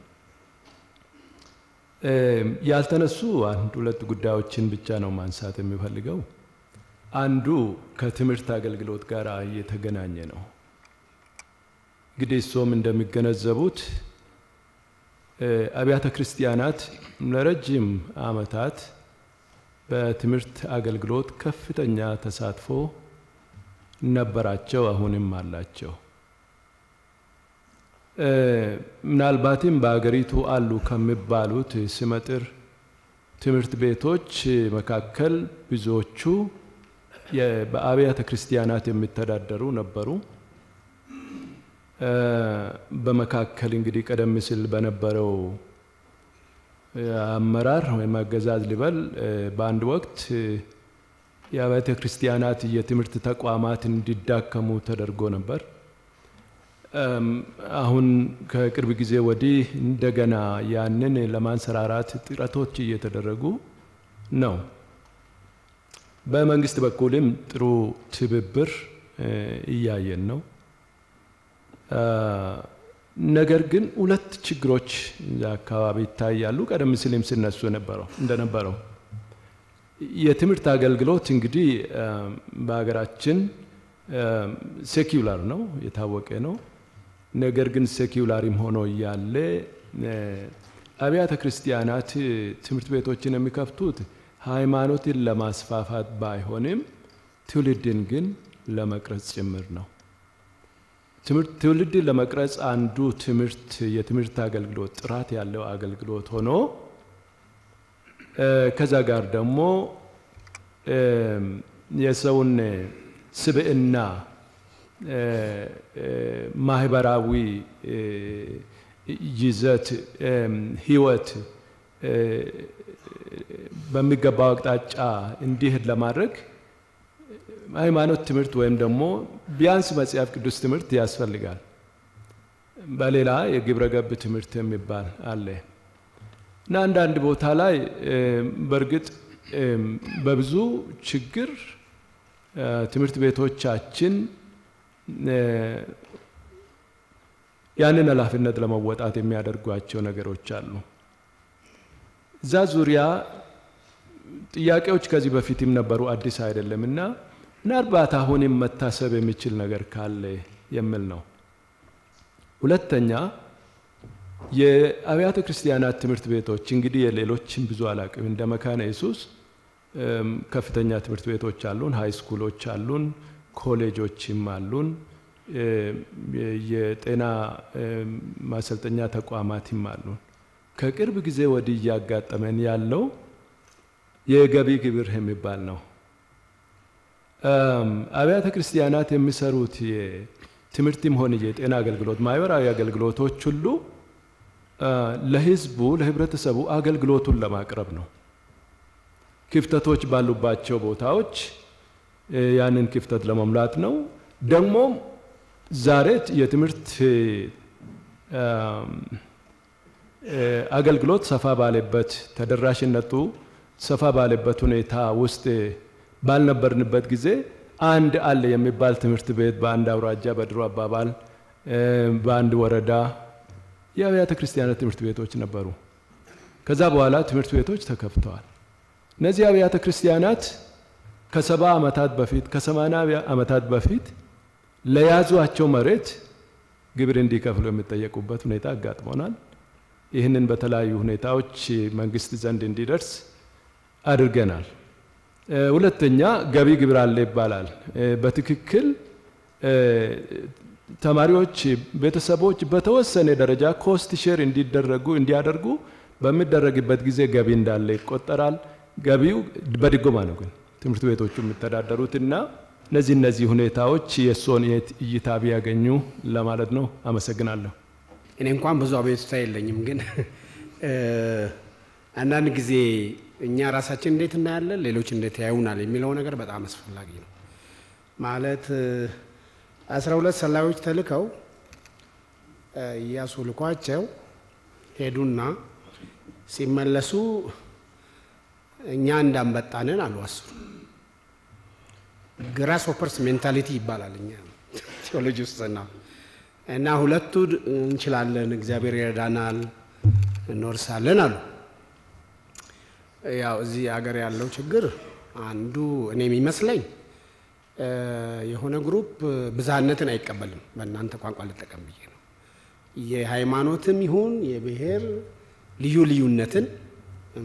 ያልተነሱ አንድ ሁለት ጉዳዮችን ብቻ ነው ማንሳት የሚፈልገው አንዱ ከትምህርት አገልግሎት ጋር የተገናኘ ነው እንግዲህ እሱም እንደሚገነዘቡት አብያተ ክርስቲያናት ለረጅም ዓመታት በትምህርት አገልግሎት ከፍተኛ ተሳትፎ ነበራቸው አሁንም አላቸው ምናልባትም በአገሪቱ አሉ ከሚባሉት ስመጥር ትምህርት ቤቶች መካከል ብዙዎቹ በአብያተ ክርስቲያናት የሚተዳደሩ ነበሩ በመካከል እንግዲህ ቀደም ሲል በነበረው አመራር ወይ አገዛዝ ሊበል በአንድ ወቅት የአብያተ ክርስቲያናት የትምህርት ተቋማት እንዲዳከሙ ተደርጎ ነበር አሁን ከቅርብ ጊዜ ወዲህ እንደገና ያንን ለማንሰራራት ጥረቶች እየተደረጉ ነው በመንግስት በኩልም ጥሩ ትብብር እያየን ነው ነገር ግን ሁለት ችግሮች አካባቢ ይታያሉ ቀደም ሲልም ሲነሱ እንደነበረው የትምህርት አገልግሎት እንግዲህ በአገራችን ሴኩላር ነው የታወቀ ነው ነገር ግን ሴኩላርም ሆኖ ያለ አብያተ ክርስቲያናት ትምህርት ቤቶችን የሚከፍቱት ሃይማኖትን ለማስፋፋት ባይሆንም ትውልድን ግን ለመቅረጽ ጭምር ነው ትውልድን ለመቅረጽ አንዱ የትምህርት አገልግሎት ጥራት ያለው አገልግሎት ሆኖ ከዛ ጋር ደግሞ የሰውን ስብዕና ማህበራዊ ይዘት ህይወት በሚገባው አቅጣጫ እንዲሄድ ለማድረግ ሃይማኖት ትምህርት ወይም ደግሞ ቢያንስ መጽሐፍ ቅዱስ ትምህርት ያስፈልጋል። በሌላ የግብረ ገብ ትምህርት የሚባል አለ እና አንዳንድ ቦታ ላይ በእርግጥ በብዙ ችግር ትምህርት ቤቶቻችን ያንን ኃላፊነት ለመወጣት የሚያደርጓቸው ነገሮች አሉ። እዛ ዙሪያ ጥያቄዎች ከዚህ በፊትም ነበሩ፣ አዲስ አይደለምና ምናልባት አሁንም መታሰብ የሚችል ነገር ካለ የሚል ነው። ሁለተኛ የአብያተ ክርስቲያናት ትምህርት ቤቶች እንግዲህ የሌሎችን ብዙ አላቅም፣ እንደ መካነ ኢየሱስ ከፍተኛ ትምህርት ቤቶች አሉን፣ ሃይ ስኩሎች አሉን፣ ኮሌጆችም አሉን፣ የጤና ማሰልጠኛ ተቋማትም አሉን። ከቅርብ ጊዜ ወዲህ እያጋጠመን ያለው የገቢ ግብር የሚባል ነው። አብያተ ክርስቲያናት የሚሰሩት የትምህርትም ሆነ የጤና አገልግሎት ማህበራዊ አገልግሎቶች ሁሉ ለህዝቡ ለህብረተሰቡ አገልግሎቱን ለማቅረብ ነው። ክፍተቶች ባሉባቸው ቦታዎች ያንን ክፍተት ለመሙላት ነው። ደግሞ ዛሬ የትምህርት አገልግሎት ሰፋ ባለበት ተደራሽነቱ ሰፋ ባለበት ሁኔታ ውስጥ ባልነበርንበት ጊዜ አንድ አለ የሚባል ትምህርት ቤት በአንድ አውራጃ በድሮ አባባል በአንድ ወረዳ የአብያተ ክርስቲያናት ትምህርት ቤቶች ነበሩ። ከዛ በኋላ ትምህርት ቤቶች ተከፍተዋል። እነዚህ አብያተ ክርስቲያናት ከ70 ዓመታት በፊት ከ80 ዓመታት በፊት ለያዟቸው መሬት ግብር እንዲከፍሉ የሚጠየቁበት ሁኔታ አጋጥሞናል። ይህንን በተለያዩ ሁኔታዎች መንግስት ዘንድ እንዲደርስ አድርገናል። ሁለተኛ ገቢ ግብር አለ ይባላል። በትክክል ተማሪዎች ቤተሰቦች በተወሰነ ደረጃ ኮስት ሼር እንዲያደርጉ በሚደረግበት ጊዜ ገቢ እንዳለ ይቆጠራል። ገቢው በድጎማ ነው ግን ትምህርት ቤቶቹ የሚተዳደሩትና እነዚህ ሁኔታዎች የሶን እይታ ቢያገኙ ለማለት ነው። አመሰግናለሁ። እኔ እንኳን ብዙ አቤቱታ የለኝም፣ ግን አንዳንድ ጊዜ እኛ ራሳችን እንዴት እናያለን፣ ሌሎች እንዴት ያዩናል የሚለው ነገር በጣም አስፈላጊ ነው። ማለት 12 ሰላዮች ተልከው ኢያሱ ልኳቸው ሄዱና ሲመለሱ እኛ እንዳንበጣነን አሉ። አስሩ ግራስ ሆፐርስ ሜንታሊቲ ይባላል እኛ ቴዎሎጂ ውስጥና እና ሁለቱ እንችላለን፣ እግዚአብሔር ይረዳናል፣ እንወርሳለን አሉ። ያው እዚህ ሀገር ያለው ችግር አንዱ እኔ የሚመስለኝ የሆነ ግሩፕ ብዝሃነትን አይቀበልም። በእናንተ ቋንቋ ልጠቀም ብዬ ነው። የሃይማኖትም ይሁን የብሔር ልዩነትን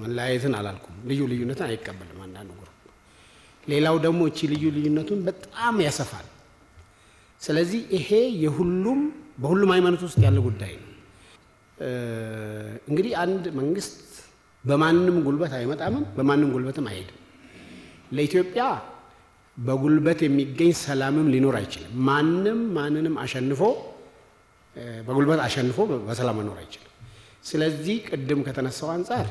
መለያየትን አላልኩም፣ ልዩነትን አይቀበልም አንዳንዱ ግሩፕ። ሌላው ደግሞ እቺ ልዩነቱን በጣም ያሰፋል። ስለዚህ ይሄ የሁሉም በሁሉም ሃይማኖት ውስጥ ያለ ጉዳይ ነው። እንግዲህ አንድ መንግስት በማንም ጉልበት አይመጣምም፣ በማንም ጉልበትም አይሄድም። ለኢትዮጵያ በጉልበት የሚገኝ ሰላምም ሊኖር አይችልም። ማንንም አሸንፎ በጉልበት አሸንፎ በሰላም መኖር አይችልም። ስለዚህ ቅድም ከተነሳው አንፃር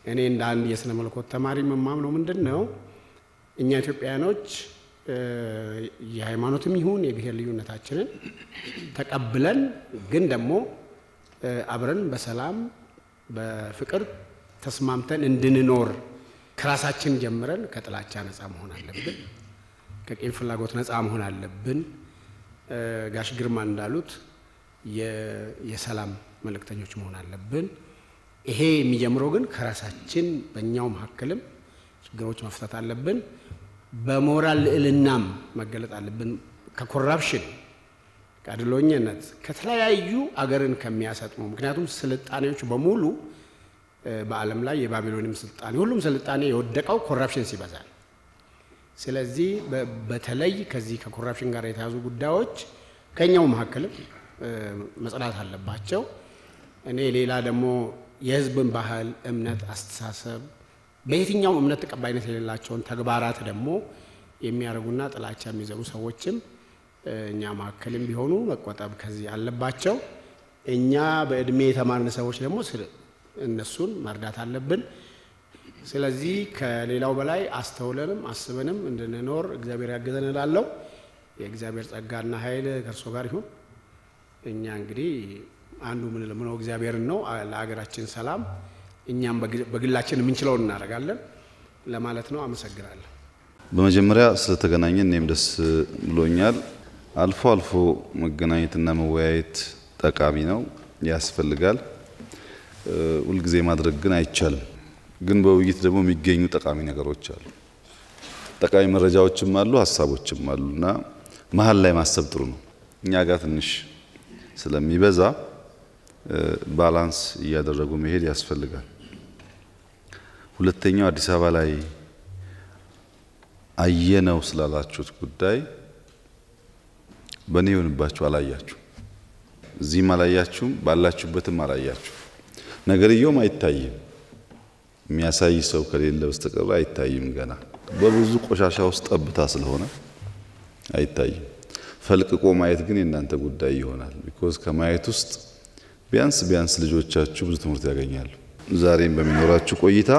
እኔ እንደ አንድ የሥነ መለኮት ተማሪ የማምነው ምንድነው እኛ ኢትዮጵያውያኖች የሃይማኖትም ይሁን የብሔር ልዩነታችንን ተቀብለን ግን ደግሞ አብረን በሰላም በፍቅር ተስማምተን እንድንኖር ከራሳችን ጀምረን ከጥላቻ ነፃ መሆን አለብን። ከቂም ፍላጎት ነፃ መሆን አለብን። ጋሽ ግርማ እንዳሉት የሰላም መልእክተኞች መሆን አለብን። ይሄ የሚጀምረው ግን ከራሳችን በእኛው መካከልም ችግሮች መፍታት አለብን። በሞራል ልዕልናም መገለጥ አለብን። ከኮራፕሽን ከአድሎኝነት ከተለያዩ አገርን ከሚያሰጥሙ ምክንያቱም ስልጣኔዎች በሙሉ በዓለም ላይ የባቢሎንም ስልጣኔ ሁሉም ስልጣኔ የወደቀው ኮራፕሽን ሲበዛል። ስለዚህ በተለይ ከዚህ ከኮራፕሽን ጋር የተያዙ ጉዳዮች ከኛው መካከልም መጽዳት አለባቸው። እኔ ሌላ ደግሞ የህዝብን ባህል፣ እምነት፣ አስተሳሰብ በየትኛውም እምነት ተቀባይነት የሌላቸውን ተግባራት ደግሞ የሚያደርጉና ጥላቻ የሚዘሩ ሰዎችም እኛ መካከልም ቢሆኑ መቆጠብ ከዚህ አለባቸው። እኛ በእድሜ የተማርን ሰዎች ደግሞ እነሱን መርዳት አለብን። ስለዚህ ከሌላው በላይ አስተውለንም አስበንም እንድንኖር እግዚአብሔር ያገዘን እላለሁ። የእግዚአብሔር ጸጋና ኃይል ከእርሶ ጋር ይሁን። እኛ እንግዲህ አንዱ ምን ለምነው እግዚአብሔርን ነው ለሀገራችን ሰላም እኛም በግላችን የምንችለውን እናደርጋለን ለማለት ነው። አመሰግናለሁ። በመጀመሪያ ስለተገናኘን እኔም ደስ ብሎኛል። አልፎ አልፎ መገናኘትና መወያየት ጠቃሚ ነው፣ ያስፈልጋል። ሁልጊዜ ማድረግ ግን አይቻልም። ግን በውይይት ደግሞ የሚገኙ ጠቃሚ ነገሮች አሉ፣ ጠቃሚ መረጃዎችም አሉ፣ ሀሳቦችም አሉና መሀል ላይ ማሰብ ጥሩ ነው። እኛ ጋር ትንሽ ስለሚበዛ ባላንስ እያደረጉ መሄድ ያስፈልጋል። ሁለተኛው አዲስ አበባ ላይ አየነው ስላላችሁት ጉዳይ በእኔ ይሆንባችሁ አላያችሁ፣ እዚህም አላያችሁም፣ ባላችሁበትም አላያችሁ። ነገርየውም አይታይም፣ የሚያሳይ ሰው ከሌለ በስተቀር አይታይም። ገና በብዙ ቆሻሻ ውስጥ ጠብታ ስለሆነ አይታይም። ፈልቅቆ ማየት ግን የእናንተ ጉዳይ ይሆናል። ቢኮዝ ከማየት ውስጥ ቢያንስ ልጆቻችሁ ብዙ ትምህርት ያገኛሉ። ዛሬም በሚኖራችሁ ቆይታ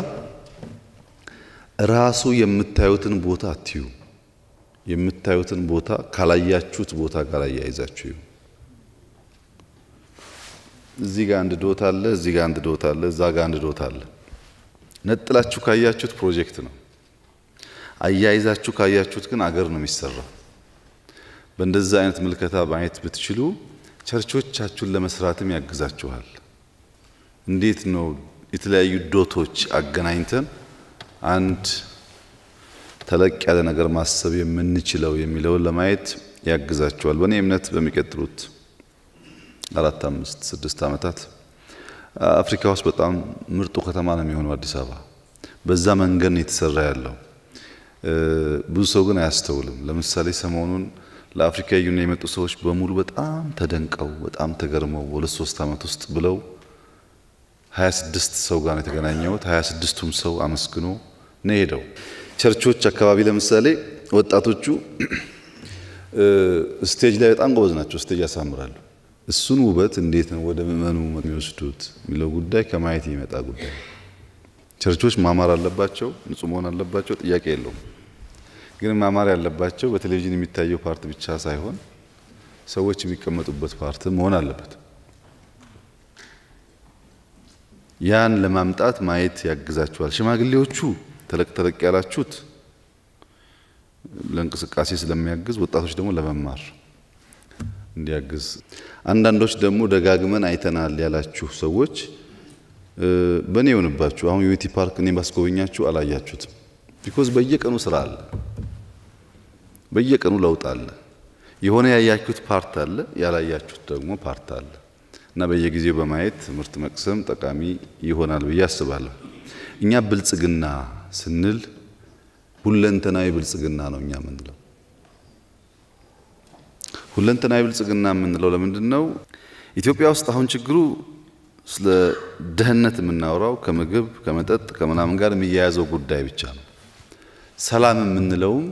ራሱ የምታዩትን ቦታ አትዩ። የምታዩትን ቦታ ካላያችሁት ቦታ ጋር አያይዛችሁ እዚህ ጋር አንድ ዶት አለ፣ እዚህ ጋር አንድ ዶት አለ፣ እዛ ጋር አንድ ዶት አለ። ነጥላችሁ ካያችሁት ፕሮጀክት ነው። አያይዛችሁ ካያችሁት ግን አገር ነው የሚሰራው። በእንደዛ አይነት ምልከታ ማየት ብትችሉ ቸርቾቻችሁን ለመስራትም ያግዛችኋል። እንዴት ነው የተለያዩ ዶቶች አገናኝተን አንድ ተለቅ ያለ ነገር ማሰብ የምንችለው የሚለውን ለማየት ያግዛችኋል። በእኔ እምነት በሚቀጥሉት 4፣ 5፣ 6 ዓመታት አፍሪካ ውስጥ በጣም ምርጡ ከተማ ነው የሚሆነው አዲስ አበባ። በዛ መንገድ ነው የተሰራ ያለው። ብዙ ሰው ግን አያስተውልም። ለምሳሌ ሰሞኑን ለአፍሪካ ዩኒየን የመጡ ሰዎች በሙሉ በጣም ተደንቀው በጣም ተገርመው በ2-3 ዓመት ውስጥ ብለው 26 ሰው ጋር ነው የተገናኘሁት። 26ቱም ሰው አመስግኖ ነው ሄደው። ቸርቾች አካባቢ ለምሳሌ ወጣቶቹ ስቴጅ ላይ በጣም ጎበዝ ናቸው፣ ስቴጅ ያሳምራሉ። እሱን ውበት እንዴት ነው ወደ ምእመኑ የሚወስዱት የሚለው ጉዳይ ከማየት የሚመጣ ጉዳይ። ቸርቾች ማማር አለባቸው፣ ንጹህ መሆን አለባቸው፣ ጥያቄ የለውም። ግን ማማር ያለባቸው በቴሌቪዥን የሚታየው ፓርት ብቻ ሳይሆን ሰዎች የሚቀመጡበት ፓርት መሆን አለበት። ያን ለማምጣት ማየት ያግዛቸዋል። ሽማግሌዎቹ ተለቅ ያላችሁት ለእንቅስቃሴ ስለሚያግዝ፣ ወጣቶች ደግሞ ለመማር እንዲያግዝ፣ አንዳንዶች ደግሞ ደጋግመን አይተናል ያላችሁ ሰዎች በእኔ ይሆንባችሁ። አሁን ዩቲ ፓርክ እኔ ባስጎበኛችሁ አላያችሁትም። ቢኮዝ በየቀኑ ስራ አለ፣ በየቀኑ ለውጥ አለ። የሆነ ያያችሁት ፓርት አለ፣ ያላያችሁት ደግሞ ፓርት አለ እና በየጊዜው በማየት ትምህርት መቅሰም ጠቃሚ ይሆናል ብዬ አስባለሁ። እኛ ብልጽግና ስንል ሁለንተናዊ ብልጽግና ነው እኛ የምንለው። ሁለንተናዊ ብልጽግና የምንለው ለምንድን ነው? ኢትዮጵያ ውስጥ አሁን ችግሩ ስለ ደህንነት የምናወራው ከምግብ ከመጠጥ ከምናምን ጋር የሚያያዘው ጉዳይ ብቻ ነው። ሰላም የምንለውም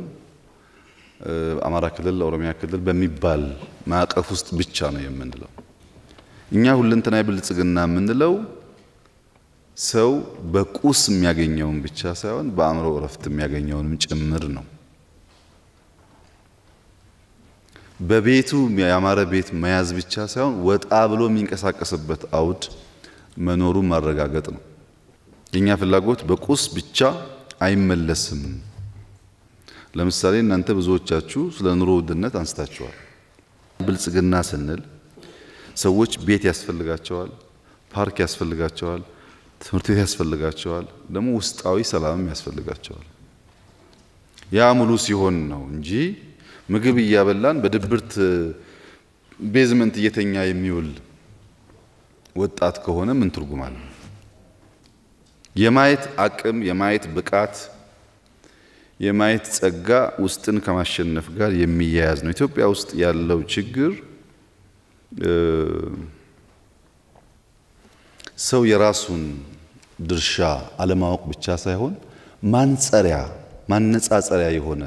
አማራ ክልል፣ ኦሮሚያ ክልል በሚባል ማዕቀፍ ውስጥ ብቻ ነው የምንለው። እኛ ሁለንተናዊ ብልጽግና የምንለው ሰው በቁስ የሚያገኘውን ብቻ ሳይሆን በአእምሮ እረፍት የሚያገኘውንም ጭምር ነው። በቤቱ ያማረ ቤት መያዝ ብቻ ሳይሆን ወጣ ብሎ የሚንቀሳቀስበት አውድ መኖሩን ማረጋገጥ ነው። የኛ ፍላጎት በቁስ ብቻ አይመለስም። ለምሳሌ እናንተ ብዙዎቻችሁ ስለ ኑሮ ውድነት አንስታችኋል። ብልጽግና ስንል ሰዎች ቤት ያስፈልጋቸዋል፣ ፓርክ ያስፈልጋቸዋል፣ ትምህርት ቤት ያስፈልጋቸዋል፣ ደግሞ ውስጣዊ ሰላምም ያስፈልጋቸዋል። ያ ሙሉ ሲሆን ነው እንጂ ምግብ እያበላን በድብርት ቤዝመንት እየተኛ የሚውል ወጣት ከሆነ ምን ትርጉም አለው? የማየት አቅም፣ የማየት ብቃት፣ የማየት ጸጋ ውስጥን ከማሸነፍ ጋር የሚያያዝ ነው። ኢትዮጵያ ውስጥ ያለው ችግር ሰው የራሱን ድርሻ አለማወቅ ብቻ ሳይሆን ማነጻጸሪያ የሆነ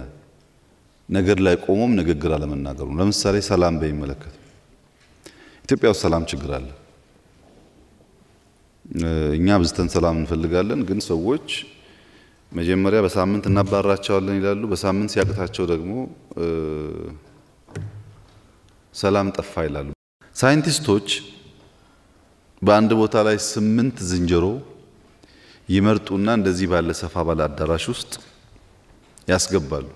ነገር ላይ ቆሞም ንግግር አለመናገሩ። ለምሳሌ ሰላም በሚመለከት ኢትዮጵያ ውስጥ ሰላም ችግር አለ። እኛ ብዝተን ሰላም እንፈልጋለን፣ ግን ሰዎች መጀመሪያ በሳምንት እናባራቸዋለን ይላሉ። በሳምንት ሲያቅታቸው ደግሞ ሰላም ጠፋ ይላሉ። ሳይንቲስቶች በአንድ ቦታ ላይ 8 ዝንጀሮ ይመርጡና እንደዚህ ባለ ሰፋ ባለ አዳራሽ ውስጥ ያስገባሉ።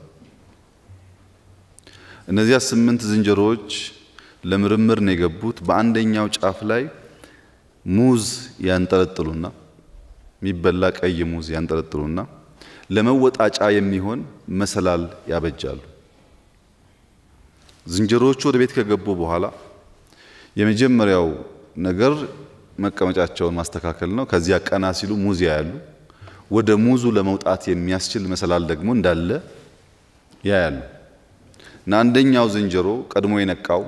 እነዚያ 8 ዝንጀሮዎች ለምርምር ነው የገቡት። በአንደኛው ጫፍ ላይ ሙዝ ያንጠለጥሉና የሚበላ ቀይ ሙዝ ያንጠለጥሉና ለመወጣጫ የሚሆን መሰላል ያበጃሉ። ዝንጀሮዎቹ ወደ ቤት ከገቡ በኋላ የመጀመሪያው ነገር መቀመጫቸውን ማስተካከል ነው። ከዚያ ቀና ሲሉ ሙዝ ያያሉ። ወደ ሙዙ ለመውጣት የሚያስችል መሰላል ደግሞ እንዳለ ያያሉ። እና አንደኛው ዝንጀሮ ቀድሞ የነቃው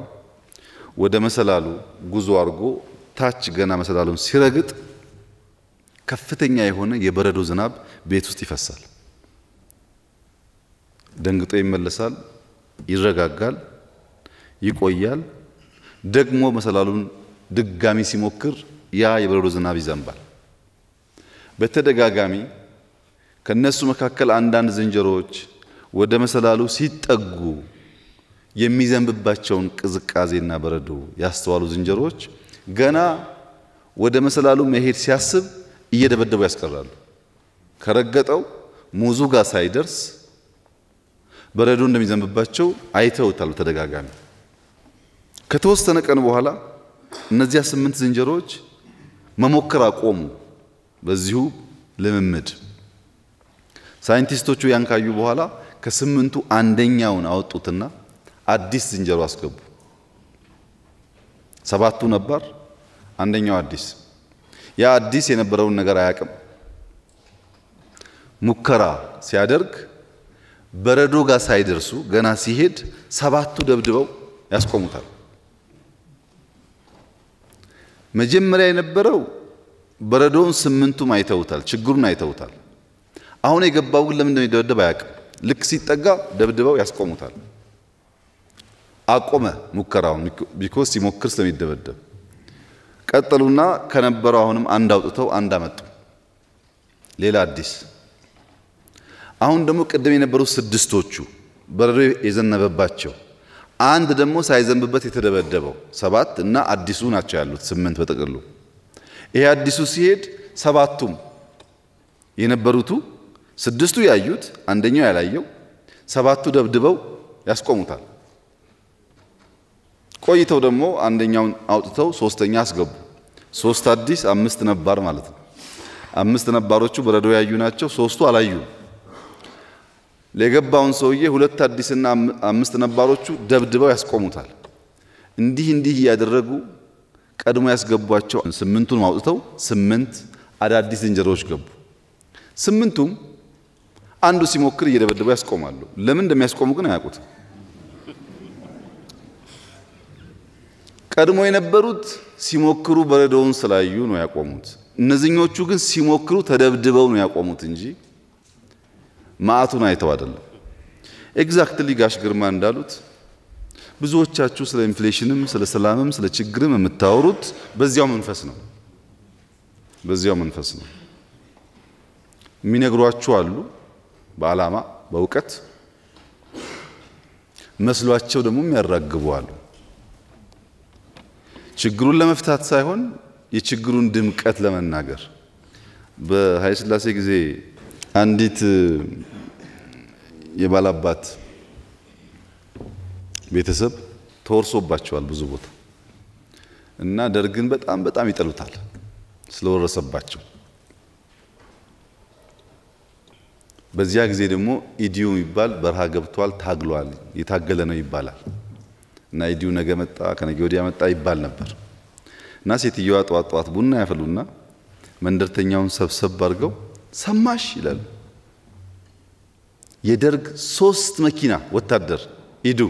ወደ መሰላሉ ጉዞ አድርጎ ታች ገና መሰላሉን ሲረግጥ ከፍተኛ የሆነ የበረዶ ዝናብ ቤት ውስጥ ይፈሳል። ደንግጦ ይመለሳል፣ ይረጋጋል፣ ይቆያል። ደግሞ መሰላሉን ድጋሚ ሲሞክር ያ የበረዶ ዝናብ ይዘንባል። በተደጋጋሚ ከነሱ መካከል አንዳንድ ዝንጀሮዎች ወደ መሰላሉ ሲጠጉ የሚዘንብባቸውን ቅዝቃዜና በረዶ ያስተዋሉ ዝንጀሮዎች ገና ወደ መሰላሉ መሄድ ሲያስብ እየደበደቡ ያስቀራሉ። ከረገጠው ሙዙ ጋር ሳይደርስ በረዶ እንደሚዘንብባቸው አይተውታል ተደጋጋሚ። ከተወሰነ ቀን በኋላ እነዚያ 8 ዝንጀሮዎች መሞከር አቆሙ። በዚሁ ልምምድ ሳይንቲስቶቹ ያን ካዩ በኋላ ከ8ቱ አንደኛውን አወጡትና አዲስ ዝንጀሮ አስገቡ። 7ቱ ነበር፣ አንደኛው አዲስ። ያ አዲስ የነበረውን ነገር አያውቅም። ሙከራ ሲያደርግ በረዶ ጋር ሳይደርሱ ገና ሲሄድ 7ቱ ደብድበው ያስቆሙታል። መጀመሪያ የነበረው በረዶውን 8ቱም አይተውታል፣ ችግሩን አይተውታል። አሁን የገባው ግን ለምን እንደሚደበደብ አያውቅም። ልክ ሲጠጋ ደብድበው ያስቆሙታል። አቆመ ሙከራውን ቢኮዝ ሲሞክር ስለሚደበደብ። ቀጠሉና ከነበረው አሁንም አንድ አውጥተው አንድ አመጡ፣ ሌላ አዲስ። አሁን ደግሞ ቅድም የነበሩት 6ቶቹ በረዶ የዘነበባቸው አንድ ደግሞ ሳይዘንብበት የተደበደበው 7 እና አዲሱ ናቸው ያሉት 8 በጥቅሉ። ይሄ አዲሱ ሲሄድ 7ቱም የነበሩቱ 6ቱ ያዩት አንደኛው ያላየው 7ቱ ደብድበው ያስቆሙታል። ቆይተው ደግሞ አንደኛውን አውጥተው 3ኛ አስገቡ። 3 አዲስ 5 ነባር ማለት ነው። 5 ነባሮቹ በረዶ ያዩ ናቸው፣ 3ቱ አላዩ። ለገባውን ሰውዬ 2 አዲስና 5 ነባሮቹ ደብድበው ያስቆሙታል። እንዲህ እያደረጉ ቀድሞ ያስገቧቸው 8ቱን አውጥተው 8 አዳዲስ ዝንጀሮዎች ገቡ። 8ቱም አንዱ ሲሞክር እየደበደበው ያስቆማሉ። ለምን እንደሚያስቆሙ ግን አያውቁትም። ቀድሞ የነበሩት ሲሞክሩ በረዶውን ስላዩ ነው ያቆሙት። እነዚህኞቹ ግን ሲሞክሩ ተደብድበው ነው ያቆሙት እንጂ ማአቱን አይተው አይደለም። ኤግዛክትሊ ጋሽ ግርማ እንዳሉት ብዙዎቻችሁ ስለ ኢንፍሌሽንም ስለ ሰላምም ስለ ችግርም የምታወሩት በዚያው መንፈስ ነው። የሚነግሯችሁ አሉ በዓላማ በእውቀት መስሏቸው ደግሞ የሚያራግቡ አሉ። ችግሩን ለመፍታት ሳይሆን የችግሩን ድምቀት ለመናገር። በኃይለ ሥላሴ ጊዜ አንዲት የባላባት ቤተሰብ ተወርሶባቸዋል ብዙ ቦታ እና ደርግን በጣም ይጠሉታል ስለወረሰባቸው። በዚያ ጊዜ ደግሞ ኢዲዩ የሚባል በረሃ ገብቷል፣ ታግሏል፣ የታገለ ነው ይባላል እና ኢዲዩ ነገ መጣ ከነገ ወዲያ መጣ ይባል ነበር እና ሴትየዋ ጧት ቡና ያፈሉና መንደርተኛውን ሰብሰብ አድርገው ሰማሽ ይላሉ። የደርግ 3 መኪና ወታደር ኢዱ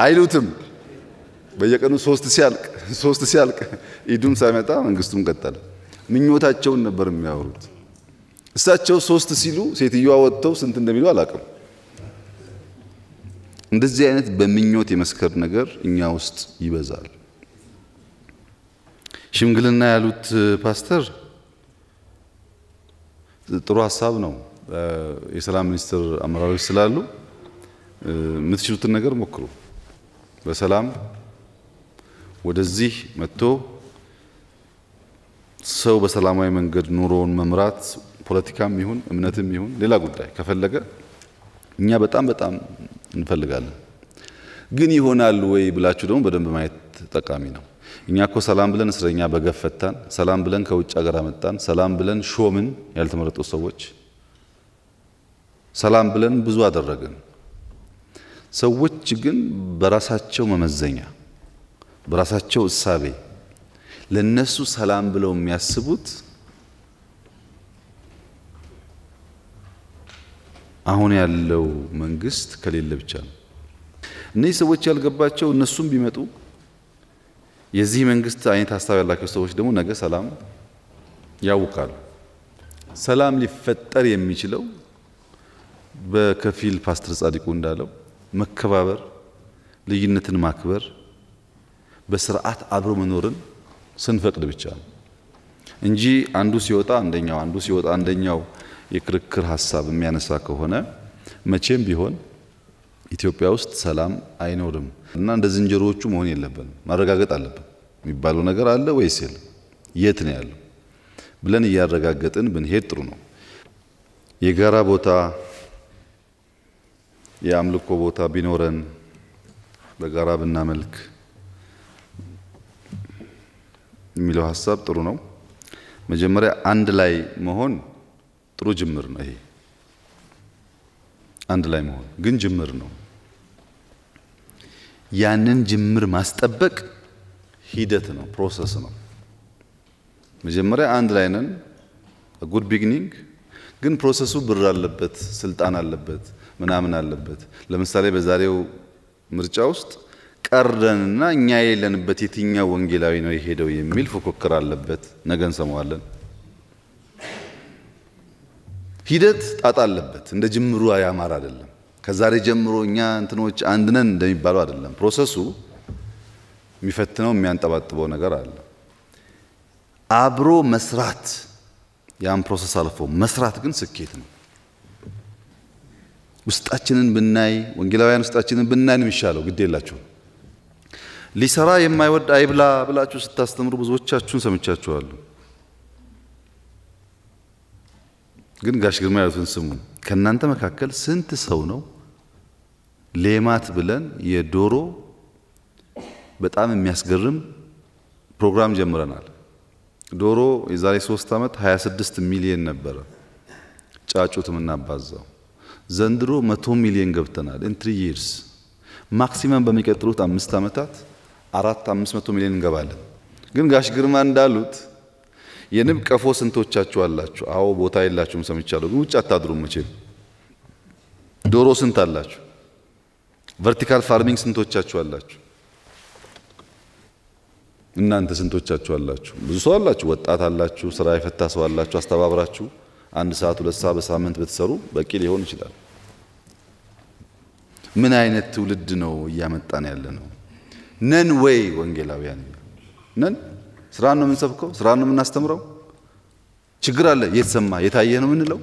አይሉትም በየቀኑ 3 ሲያልቅ ኢዱም ሳይመጣ መንግስቱም ቀጠለ። ምኞታቸውን ነበር የሚያወሩት። እሳቸው 3 ሲሉ ሴትዮዋ ወጥተው ስንት እንደሚሉ አላውቅም። እንደዚህ አይነት በምኞት የመስከር ነገር እኛ ውስጥ ይበዛል። ሽምግልና ያሉት ፓስተር ጥሩ ሀሳብ ነው። የሰላም ሚኒስትር አመራሮች ስላሉ የምትችሉትን ነገር ሞክሩ። በሰላም ወደዚህ መጥቶ ሰው በሰላማዊ መንገድ ኑሮውን መምራት ፖለቲካም ይሁን እምነትም ይሁን ሌላ ጉዳይ ከፈለገ እኛ በጣም እንፈልጋለን። ግን ይሆናል ወይ ብላችሁ ደግሞ በደንብ ማየት ጠቃሚ ነው። እኛ እኮ ሰላም ብለን እስረኛ በገፍ ፈታን፣ ሰላም ብለን ከውጭ ሀገር አመጣን፣ ሰላም ብለን ሾምን ያልተመረጡ ሰዎች፣ ሰላም ብለን ብዙ አደረግን። ሰዎች ግን በራሳቸው መመዘኛ በራሳቸው እሳቤ ለነሱ ሰላም ብለው የሚያስቡት አሁን ያለው መንግስት ከሌለ ብቻ ነው። እነዚህ ሰዎች ያልገባቸው እነሱም ቢመጡ የዚህ መንግስት አይነት ሀሳብ ያላቸው ሰዎች ደግሞ ነገ ሰላም ያውቃሉ። ሰላም ሊፈጠር የሚችለው በከፊል ፓስተር ጻድቁ እንዳለው መከባበር፣ ልዩነትን ማክበር፣ በስርዓት አብሮ መኖርን ስንፈቅድ ብቻ ነው እንጂ አንዱ ሲወጣ አንደኛው የክርክር ሀሳብ የሚያነሳ ከሆነ መቼም ቢሆን ኢትዮጵያ ውስጥ ሰላም አይኖርም። እና እንደ ዝንጀሮዎቹ መሆን የለብንም። ማረጋገጥ አለብን። የሚባለው ነገር አለ ወይስ የለም፣ የት ነው ያለው ብለን እያረጋገጥን ብንሄድ ጥሩ ነው። የጋራ ቦታ የአምልኮ ቦታ ቢኖረን በጋራ ብናመልክ የሚለው ሀሳብ ጥሩ ነው። መጀመሪያ አንድ ላይ መሆን ጥሩ ጅምር ነው። ይሄ አንድ ላይ መሆን ግን ጅምር ነው። ያንን ጅምር ማስጠበቅ ሂደት ነው፣ ፕሮሰስ ነው። መጀመሪያ አንድ ላይ ነን፣ ጉድ ቢግኒንግ። ግን ፕሮሰሱ ብር አለበት፣ ስልጣን አለበት፣ ምናምን አለበት። ለምሳሌ በዛሬው ምርጫ ውስጥ ቀረንና እኛ የሌለንበት የትኛው ወንጌላዊ ነው የሄደው የሚል ፉክክር አለበት። ነገ እንሰማዋለን። ሂደት ጣጣ አለበት። እንደ ጅምሩ ያማር አይደለም። ከዛሬ ጀምሮ እኛ እንትኖች አንድ ነን እንደሚባለው አይደለም። ፕሮሰሱ የሚፈትነው የሚያንጠባጥበው ነገር አለ። አብሮ መስራት፣ ያን ፕሮሰስ አልፎ መስራት ግን ስኬት ነው። ውስጣችንን ብናይ፣ ወንጌላውያን ውስጣችንን ብናይ ነው የሚሻለው። ግድ የላችሁ ሊሰራ የማይወድ አይብላ ብላችሁ ስታስተምሩ ብዙዎቻችሁን ሰምቻችኋለሁ። ግን ጋሽ ግርማ ያሉትን ስሙ። ከናንተ መካከል ስንት ሰው ነው ሌማት ብለን የዶሮ በጣም የሚያስገርም ፕሮግራም ጀምረናል። ዶሮ የዛሬ 3 ዓመት 26 ሚሊዮን ነበረ ጫጩት የምናባዛው። ዘንድሮ 100 ሚሊዮን ገብተናል። in 3 years ማክሲመም በሚቀጥሉት 5 ዓመታት 400-500 ሚሊዮን እንገባለን። ግን ጋሽ ግርማ እንዳሉት የንብ ቀፎ ስንቶቻችሁ አላችሁ? አዎ ቦታ የላችሁም ሰምቻለሁ። ግን ውጭ አታድሩም መቼም። ዶሮ ስንት አላችሁ? ቨርቲካል ፋርሚንግ ስንቶቻችሁ አላችሁ? እናንተ ስንቶቻችሁ አላችሁ? ብዙ ሰው አላችሁ፣ ወጣት አላችሁ፣ ስራ የፈታ ሰው አላችሁ። አስተባብራችሁ 1 ሰዓት 2 ሰዓት በሳምንት ብትሰሩ በቂ ሊሆን ይችላል። ምን አይነት ትውልድ ነው እያመጣን ያለ ነው? ነን ወይ ወንጌላውያን ነን? ስራን ነው የምንሰብከው? ስራን ነው የምናስተምረው? ችግር አለ የተሰማ የታየ ነው የምንለው?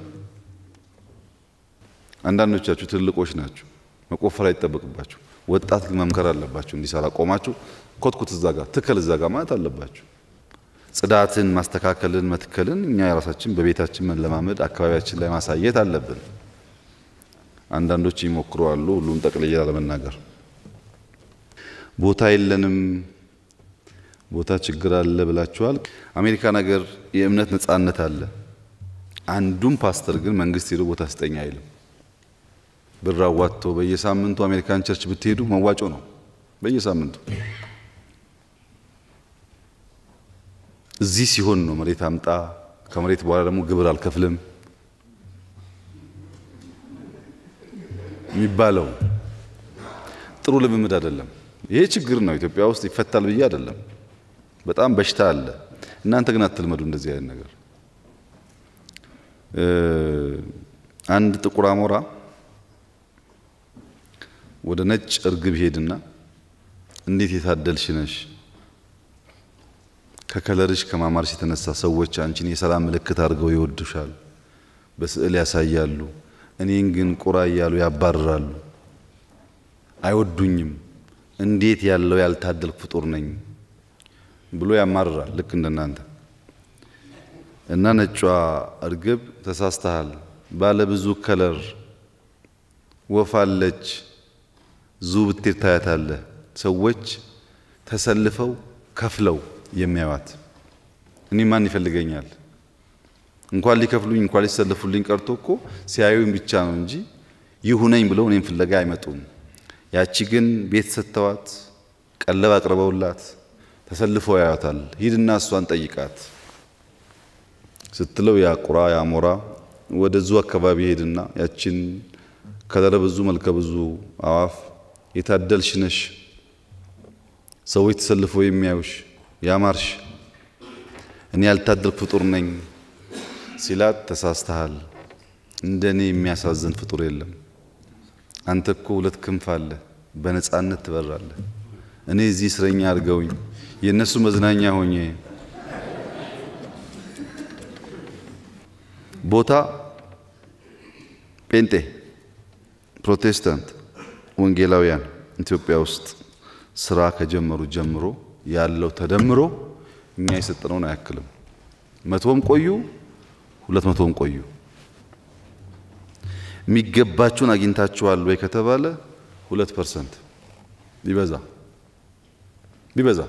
አንዳንዶቻችሁ ትልቆች ናችሁ፣ መቆፈር አይጠበቅባችሁ። ወጣት ግን መምከር አለባችሁ። እንዲሰራ ቆማችሁ ኮትኩት እዛ ጋር ትከል እዛ ጋር ማለት አለባችሁ። ጽዳትን፣ ማስተካከልን፣ መትከልን እኛ የራሳችን በቤታችን መለማመድ፣ አካባቢያችን ላይ ማሳየት አለብን። አንዳንዶች ይሞክሩ አሉ፣ ሁሉም ጠቅልያ ለመናገር። ቦታ የለንም፣ ቦታ ችግር አለ ብላችኋል። አሜሪካ ነገር የእምነት ነጻነት አለ። አንዱም ፓስተር ግን መንግስት ሄዶ ቦታ ስጠኝ አይልም። ብር አዋጥቶ በየሳምንቱ አሜሪካን ቸርች ብትሄዱ መዋጮ ነው በየሳምንቱ። እዚህ ሲሆን ነው መሬት አምጣ፣ ከመሬት በኋላ ደግሞ ግብር አልከፍልም የሚባለው። ጥሩ ልምምድ አይደለም። ይሄ ችግር ነው። ኢትዮጵያ ውስጥ ይፈታል ብዬ አይደለም። በጣም በሽታ አለ። እናንተ ግን አትልመዱ እንደዚህ አይነት ነገር። አንድ ጥቁር አሞራ ወደ ነጭ እርግብ ሄድና እንዴት የታደልሽ ነሽ፣ ከከለርሽ ከማማርሽ የተነሳ ሰዎች አንቺን የሰላም ምልክት አድርገው ይወዱሻል፣ በስዕል ያሳያሉ። እኔን ግን ቁራ እያሉ ያባርራሉ፣ አይወዱኝም። እንዴት ያለው ያልታደልኩ ፍጡር ነኝ ብሎ ያማርራል፣ ልክ እንደናንተ። እና ነጯ እርግብ ተሳስተሃል፣ ባለ ብዙ ከለር ወፋለች፣ ዙ ብትር ታያታለህ። ሰዎች ተሰልፈው ከፍለው የሚያዋት እኔ ማን ይፈልገኛል? እንኳን ሊከፍሉኝ እንኳን ሊሰልፉልኝ ቀርቶ እኮ ሲያዩኝ ብቻ ነው እንጂ ይሁነኝ ብለው እኔን ፍለጋ አይመጡም። ያቺ ግን ቤት ሰጥተዋት ቀለብ አቅርበውላት ተሰልፈው ያያታል። ሂድና እሷን ጠይቃት ስትለው ያ ቁራ ያ ሞራ ወደ ዙ አካባቢ ሄድና ያቺን ከለረ ብዙ መልከ ብዙ አዋፍ የታደልሽ ነሽ፣ ሰዎች ተሰልፈው የሚያዩሽ ያማርሽ፣ እኔ ያልታደልኩ ፍጡር ነኝ ሲላት ተሳስተሃል፣ እንደኔ የሚያሳዝን ፍጡር የለም። አንተ እኮ ሁለት ክንፍ አለ፣ በነፃነት ትበራለህ። እኔ እዚህ እስረኛ አድርገውኝ የነሱ መዝናኛ ሆኜ ቦታ ጴንጤ፣ ፕሮቴስታንት፣ ወንጌላውያን ኢትዮጵያ ውስጥ ስራ ከጀመሩ ጀምሮ ያለው ተደምሮ እኛ የሰጠነውን አያክልም። 100ም ቆዩ 200ም ቆዩ የሚገባችሁን አግኝታችኋል ወይ ከተባለ 2% ቢበዛ።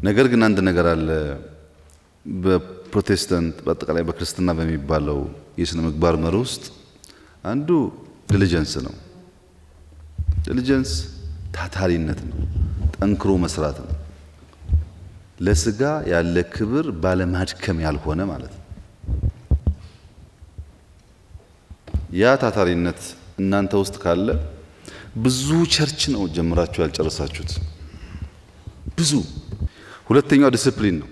ነገር ግን አንድ ነገር አለ። በፕሮቴስታንት በአጠቃላይ በክርስትና በሚባለው የሥነ ምግባር መርህ ውስጥ አንዱ ዲሊጀንስ ነው። ዲሊጀንስ ታታሪነት ነው፣ ጠንክሮ መስራት ነው። ለስጋ ያለ ክብር ባለማድከም ያልሆነ ማለት ነው። ያ ታታሪነት እናንተ ውስጥ ካለ ብዙ ቸርች ነው ጀምራችሁ ያልጨረሳችሁት ብዙ። ሁለተኛው ዲሲፕሊን ነው።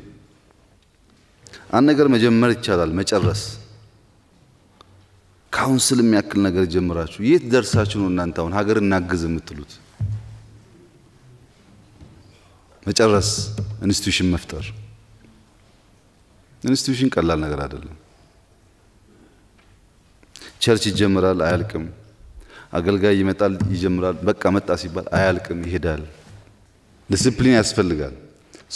አንድ ነገር መጀመር ይቻላል፣ መጨረስ ካውንስል የሚያክል ነገር ጀምራችሁ የት ደርሳችሁ ነው እናንተ አሁን ሀገር እናግዝ የምትሉት? መጨረስ፣ ኢንስቲትዩሽን መፍጠር። ኢንስቲትዩሽን ቀላል ነገር አይደለም። ቸርች ይጀምራል፣ አያልቅም። አገልጋይ ይመጣል፣ ይጀምራል፣ በቃ መጣ ሲባል አያልቅም፣ ይሄዳል። ዲሲፕሊን ያስፈልጋል።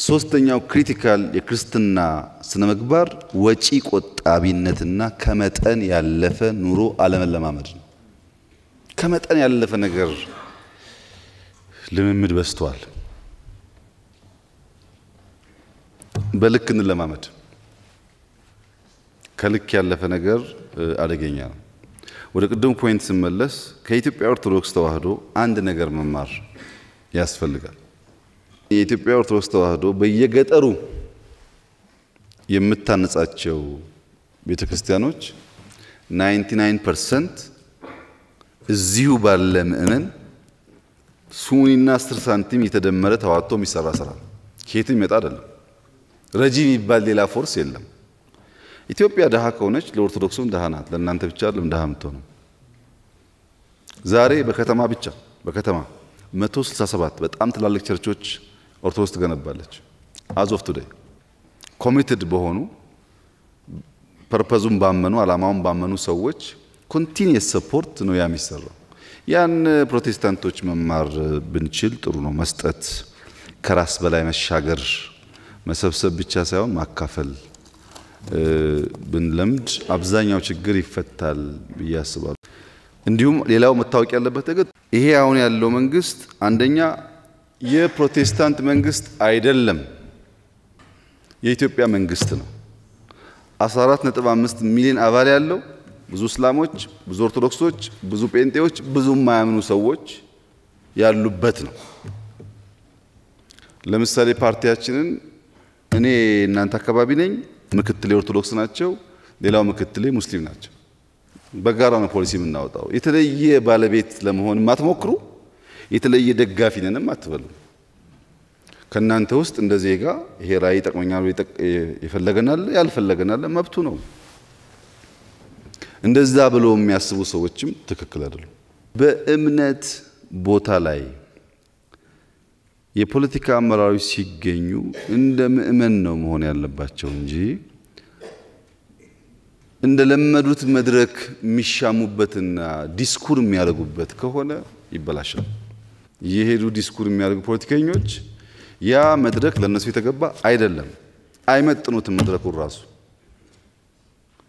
ሶስተኛው ክሪቲካል የክርስትና ስነ ምግባር ወጪ ቆጣቢነትና ከመጠን ያለፈ ኑሮ አለመለማመድ ነው። ከመጠን ያለፈ ነገር ልምምድ በዝቷል። በልክ እንለማመድ። ከልክ ያለፈ ነገር አደገኛ ነው። ወደ ቅድሙ ፖይንት ስመለስ ከኢትዮጵያ ኦርቶዶክስ ተዋህዶ አንድ ነገር መማር ያስፈልጋል። የኢትዮጵያ ኦርቶዶክስ ተዋህዶ በየገጠሩ የምታነጻቸው ቤተክርስቲያኖች 99% እዚሁ ባለ ምእመን ሱኒና 10 ሳንቲም የተደመረ ተዋጥቶ የሚሰራ ስራ ከየትም ይመጣ አይደለም። ረጂ የሚባል ሌላ ፎርስ የለም። ኢትዮጵያ ደሃ ከሆነች ለኦርቶዶክሱም ደሃ ናት። ለእናንተ ብቻ አይደለም ደሃ የምትሆነው። ዛሬ በከተማ ብቻ በከተማ 167 በጣም ትላልቅ ቸርቾች ኦርቶዶክስ ትገነባለች። አዝ ኦፍ ቱዴይ ኮሚትድ በሆኑ ፐርፐዙን ባመኑ አላማውን ባመኑ ሰዎች ኮንቲኒየስ ሰፖርት ነው የሚሰራው። ያን ፕሮቴስታንቶች መማር ብንችል ጥሩ ነው። መስጠት፣ ከራስ በላይ መሻገር፣ መሰብሰብ ብቻ ሳይሆን ማካፈል ብንለምድ አብዛኛው ችግር ይፈታል ብዬ አስባለሁ። እንዲሁም ሌላው መታወቅ ያለበት ነገር ይሄ አሁን ያለው መንግስት አንደኛ የፕሮቴስታንት መንግስት አይደለም፣ የኢትዮጵያ መንግስት ነው። 14.5 ሚሊዮን አባል ያለው ብዙ እስላሞች፣ ብዙ ኦርቶዶክሶች፣ ብዙ ጴንጤዎች፣ ብዙ የማያምኑ ሰዎች ያሉበት ነው። ለምሳሌ ፓርቲያችንን እኔ እናንተ አካባቢ ነኝ፣ ምክትሌ ኦርቶዶክስ ናቸው፣ ሌላው ምክትሌ ሙስሊም ናቸው። በጋራ ነው ፖሊሲ የምናወጣው። የተለየ ባለቤት ለመሆን ማትሞክሩ የተለየ ደጋፊ ነንም አትበሉ። ከናንተ ውስጥ እንደ ዜጋ ይሄ ራዕይ ጠቅመኛል የፈለገናል ያልፈለገናል መብቱ ነው። እንደዛ ብሎ የሚያስቡ ሰዎችም ትክክል አይደሉም። በእምነት ቦታ ላይ የፖለቲካ አመራሮች ሲገኙ እንደ ምእመን ነው መሆን ያለባቸው እንጂ እንደለመዱት መድረክ የሚሻሙበትና ዲስኩር የሚያደርጉበት ከሆነ ይበላሻል። የሄዱ ዲስኩር የሚያደርጉ ፖለቲከኞች ያ መድረክ ለነሱ የተገባ አይደለም፣ አይመጥኑትም መድረኩ ራሱ።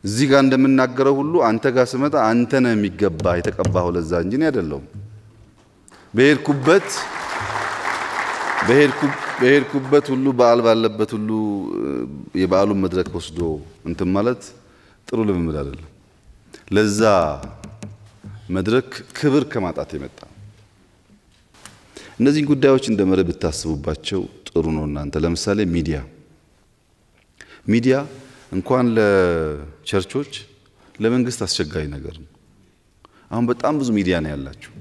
እዚህ ጋር እንደምናገረው ሁሉ አንተ ጋር ስመጣ አንተ ነህ የሚገባ የተቀባው ለዛ እንጂ እኔ አይደለሁም። በሄድኩበት ሁሉ በዓል ባለበት ሁሉ የበዓሉን መድረክ ወስዶ እንትን ማለት ጥሩ ልምምድ አይደለም። ለዛ መድረክ ክብር ከማጣት የመጣ እነዚህ ጉዳዮች እንደ መርህ ብታስቡባቸው ጥሩ ነው። እናንተ ለምሳሌ ሚዲያ እንኳን ለቸርቾች ለመንግስት አስቸጋሪ ነገር ነው። አሁን በጣም ብዙ ሚዲያ ነው ያላችሁ።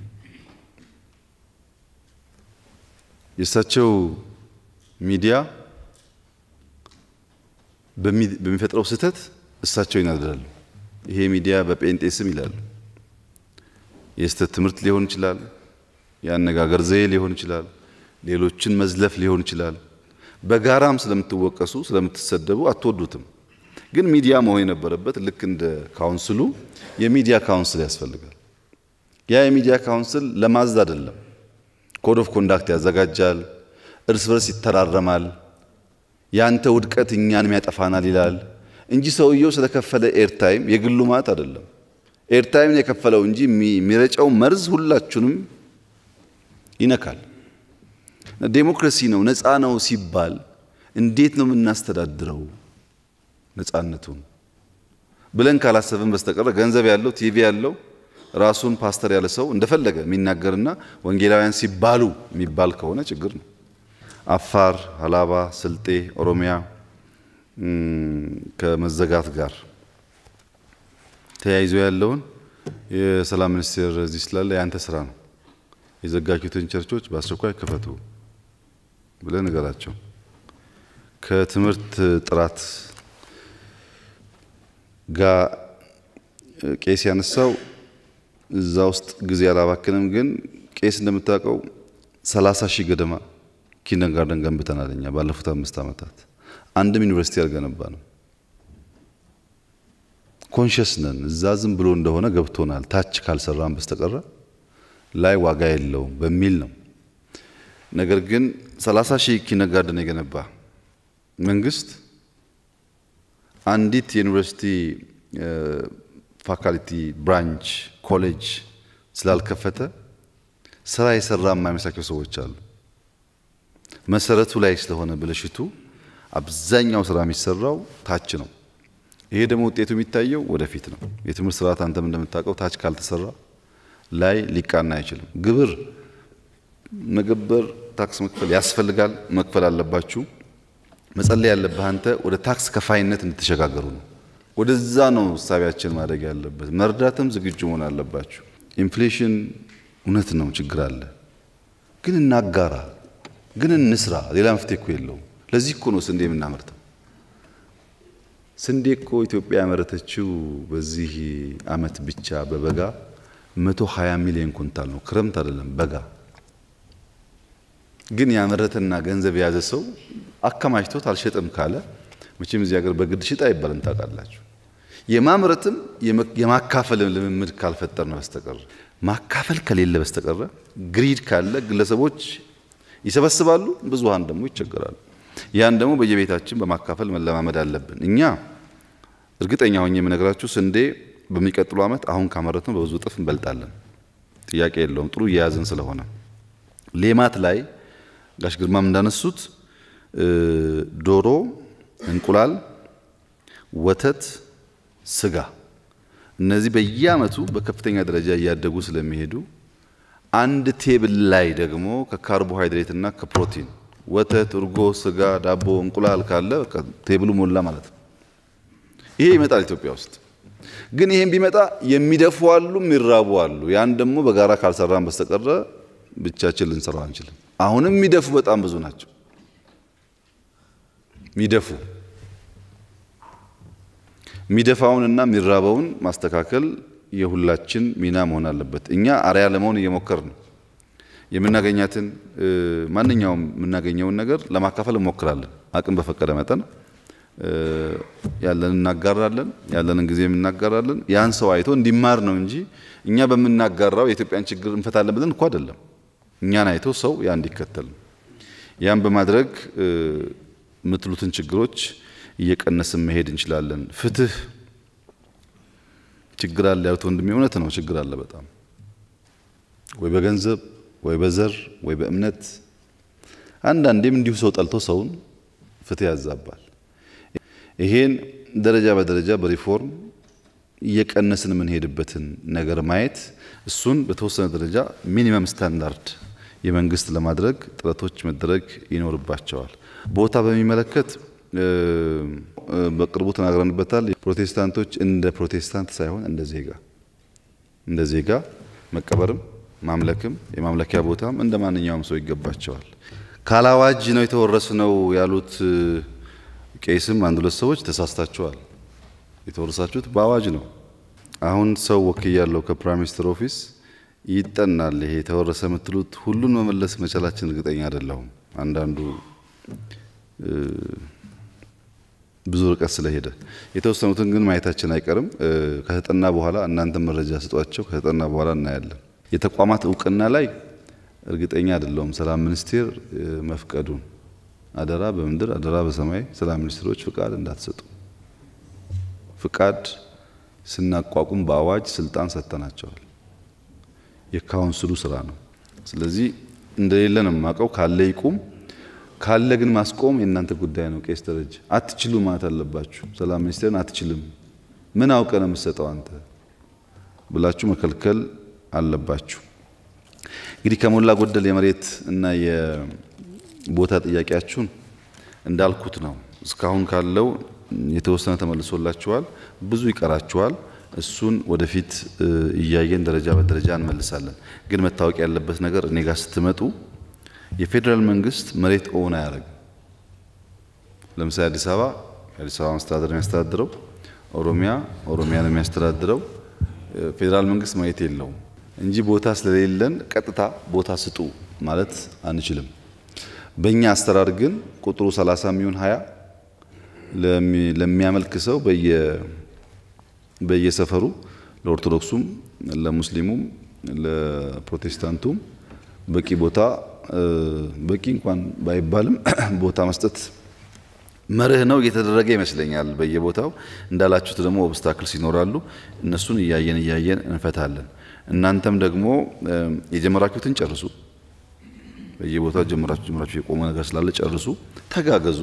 የእሳቸው ሚዲያ በሚፈጥረው ስህተት እሳቸው ይናደዳሉ። ይሄ ሚዲያ በጴንጤ ስም ይላሉ። የስህተት ትምህርት ሊሆን ይችላል፣ የአነጋገር ዘዬ ሊሆን ይችላል፣ ሌሎችን መዝለፍ ሊሆን ይችላል። በጋራም ስለምትወቀሱ ስለምትሰደቡ አትወዱትም። ግን ሚዲያ መሆን የነበረበት ልክ እንደ ካውንስሉ የሚዲያ ካውንስል ያስፈልጋል። ያ የሚዲያ ካውንስል ለማዝ አይደለም። ኮድ ኦፍ ኮንዳክት ያዘጋጃል፣ እርስ በርስ ይተራረማል፣ ያንተ ውድቀት እኛንም ያጠፋናል ይላል እንጂ ሰውየው ስለከፈለ ኤርታይም የግሉ ማለት አይደለም። ኤርታይም የከፈለው እንጂ የሚረጨው መርዝ ሁላችሁንም ይነካል። ዴሞክራሲ ነው ነፃ ነው ሲባል እንዴት ነው የምናስተዳድረው ነፃነቱን ብለን ካላሰብን በስተቀር ገንዘብ ያለው ቲቪ ያለው ራሱን ፓስተር ያለ ሰው እንደፈለገ የሚናገርና ወንጌላውያን ሲባሉ የሚባል ከሆነ ችግር ነው። አፋር፣ ሀላባ፣ ስልጤ፣ ኦሮሚያ ከመዘጋት ጋር ተያይዞ ያለውን የሰላም ሚኒስቴር እዚህ ስላለ ያንተ ስራ ነው። የዘጋችሁትን ቸርቾች በአስቸኳይ ክፈቱ ብለህ ንገራቸው። ከትምህርት ጥራት ጋር ቄስ ያነሳው እዛ ውስጥ ጊዜ አላባክንም። ግን ቄስ እንደምታውቀው 30,000 ገደማ ኪንደርጋርተን ገንብተናል እኛ ባለፉት 5 ዓመታት። አንድም ዩኒቨርሲቲ ያልገነባ ነው። ኮንሺየስ ነን። እዛ ዝም ብሎ እንደሆነ ገብቶናል። ታች ካልሰራን በስተቀር ላይ ዋጋ የለውም በሚል ነው። ነገር ግን 30,000 ኪንደርጋርተን የገነባ መንግስት አንዲት ዩኒቨርሲቲ ፋካልቲ ብራንች ኮሌጅ ስላልከፈተ ስራ የሰራ የማይመስላቸው ሰዎች አሉ። መሰረቱ ላይ ስለሆነ ብልሽቱ አብዛኛው ስራ የሚሰራው ታች ነው። ይሄ ደግሞ ውጤቱ የሚታየው ወደፊት ነው። የትምህርት ስርዓት አንተም እንደምታውቀው ታች ካልተሰራ ላይ ሊቃና አይችልም። ግብር መገበር ታክስ መክፈል ያስፈልጋል፣ መክፈል አለባችሁ። መጸለይ ያለብህ አንተ ወደ ታክስ ከፋይነት እንድትሸጋገሩ ነው። ወደዛ ነው ሐሳቢያችን ማድረግ ያለበት። መርዳትም ዝግጁ መሆን አለባችሁ። ኢንፍሌሽን እውነት ነው ችግር አለ፣ ግን እናጋራ፣ ግን እንስራ። ሌላ መፍትሄ እኮ የለውም። ለዚህ እኮ ነው ስንዴ የምናመርተው። ስንዴ እኮ ኢትዮጵያ ያመረተችው በዚህ አመት ብቻ በበጋ 120 ሚሊዮን ኩንታል ነው። ክረምት አይደለም በጋ። ግን ያመረተና ገንዘብ የያዘ ሰው አከማችቶት አልሸጥም ካለ መቼም እዚህ ሀገር በግድ ሽጥ አይባልም። ታውቃላችሁ። የማምረትም የማካፈልም ልምምድ ካልፈጠር ነው በስተቀር ማካፈል ከሌለ በስተቀር ግሪድ ካለ ግለሰቦች ይሰበስባሉ፣ ብዙሃን ደግሞ ይቸገራሉ። ያን ደግሞ በየቤታችን በማካፈል መለማመድ አለብን። እኛ እርግጠኛ ሆኜ የምነግራችሁ ስንዴ በሚቀጥለው አመት አሁን ካመረትነው በብዙ እጥፍ እንበልጣለን። ጥያቄ የለውም። ጥሩ እየያዝን ስለሆነ ሌማት ላይ ጋሽ ግርማም እንዳነሱት ዶሮ፣ እንቁላል፣ ወተት፣ ስጋ እነዚህ በየአመቱ በከፍተኛ ደረጃ እያደጉ ስለሚሄዱ አንድ ቴብል ላይ ደግሞ ከካርቦሃይድሬት እና ከፕሮቲን ወተት፣ እርጎ፣ ስጋ፣ ዳቦ፣ እንቁላል ካለ ቴብሉ ሞላ ማለት ነው። ይሄ ይመጣል ኢትዮጵያ ውስጥ። ግን ይሄን ቢመጣ የሚደፉ አሉ፣ የሚራቡ አሉ። ያን ደግሞ በጋራ ካልሰራን በስተቀር ብቻችን ልንሰራው አንችልም። አሁንም የሚደፉ በጣም ብዙ ናቸው። የሚደፋውንና የሚራበውን ማስተካከል የሁላችን ሚና መሆን አለበት። እኛ አርያ ለመሆን እየሞከርን ነው። የምናገኛትን ማንኛውም የምናገኘውን ነገር ለማካፈል እንሞክራለን። አቅም በፈቀደ መጠን ያለንን እናጋራለን፣ ያለንን ጊዜ እናጋራለን። ያን ሰው አይቶ እንዲማር ነው እንጂ እኛ በምናጋራው የኢትዮጵያን ችግር እንፈታለን ብለን እኮ አይደለም። እኛን አይቶ ሰው ያን እንዲከተል ያን በማድረግ የምትሉትን ችግሮች እየቀነስን መሄድ እንችላለን። ፍትህ ችግር አለ ያሉት ወንድሜ እውነት ነው። ችግር አለ በጣም ወይ በገንዘብ ወይ በዘር ወይ በእምነት አንዳንዴም እንዲሁ ሰው ጠልቶ ሰውን ፍትህ ያዛባል። ይሄን ደረጃ በደረጃ በሪፎርም እየቀነስን የምንሄድበትን ነገር ማየት እሱን በተወሰነ ደረጃ ሚኒመም ስታንዳርድ የመንግስት ለማድረግ ጥረቶች መደረግ ይኖርባቸዋል። ቦታ በሚመለከት በቅርቡ ተናግረንበታል። ፕሮቴስታንቶች እንደ ፕሮቴስታንት ሳይሆን እንደ ዜጋ መቀበርም ማምለክም የማምለኪያ ቦታም እንደ ማንኛውም ሰው ይገባቸዋል። ካላዋጅ ነው የተወረስነው ያሉት ቄስም አንድ ሁለት ሰዎች ተሳስታቸዋል። የተወረሳችሁት በአዋጅ ነው። አሁን ሰው ወክያለሁ ከፕራይም ሚኒስትር ኦፊስ ይጠናል። ይሄ የተወረሰ የምትሉት ሁሉን መመለስ መቻላችን እርግጠኛ አይደለሁም። አንዳንዱ ብዙ ርቀት ስለሄደ የተወሰኑትን ግን ማየታችን አይቀርም። ከተጠና በኋላ እናንተ መረጃ ስጧቸው። ከተጠና በኋላ እናያለን። የተቋማት እውቅና ላይ እርግጠኛ አይደለሁም። ሰላም ሚኒስቴር መፍቀዱን አደራ በምድር አደራ በሰማይ ሰላም ሚኒስትሮች ፍቃድ እንዳትሰጡ። ፍቃድ ስናቋቁም በአዋጅ ስልጣን ሰጥተናቸዋል። የካውንስሉ ስራ ነው። ስለዚህ እንደሌለ ነው የማውቀው። ካለ ይቁም፣ ካለ ግን ማስቆም የእናንተ ጉዳይ ነው። ቄስ ደረጃ አትችሉ ማለት አለባችሁ። ሰላም ሚኒስቴርን አትችልም፣ ምን አውቀ ነው የምትሰጠው አንተ ብላችሁ መከልከል አለባችሁ። እንግዲህ ከሞላ ጎደል የመሬት እና የቦታ ጥያቄያችሁን እንዳልኩት ነው። እስካሁን ካለው የተወሰነ ተመልሶላችኋል፣ ብዙ ይቀራችኋል። እሱን ወደፊት እያየን ደረጃ በደረጃ እንመልሳለን። ግን መታወቅ ያለበት ነገር እኔ ጋር ስትመጡ የፌደራል መንግስት መሬት ኦን አያደርግም። ለምሳሌ አዲስ አበባ መስተዳድር የሚያስተዳድረው፣ ኦሮሚያ ነው የሚያስተዳድረው። ፌደራል መንግስት መሬት የለውም እንጂ ቦታ ስለሌለን ቀጥታ ቦታ ስጡ ማለት አንችልም። በእኛ አስተራር ግን ቁጥሩ 30 ሚሊዮን 20 ለሚያመልክ ሰው በየሰፈሩ ለኦርቶዶክሱም ለሙስሊሙም ለፕሮቴስታንቱም በቂ ቦታ በቂ እንኳን ባይባልም ቦታ መስጠት መርህ ነው እየተደረገ ይመስለኛል በየቦታው። እንዳላችሁት ደግሞ ኦብስታክልስ ይኖራሉ። እነሱን እያየን እንፈታለን። እናንተም ደግሞ የጀመራችሁትን ጨርሱ። በየቦታው ጀመራችሁ የቆመ ነገር ስላለ ጨርሱ። ተጋገዙ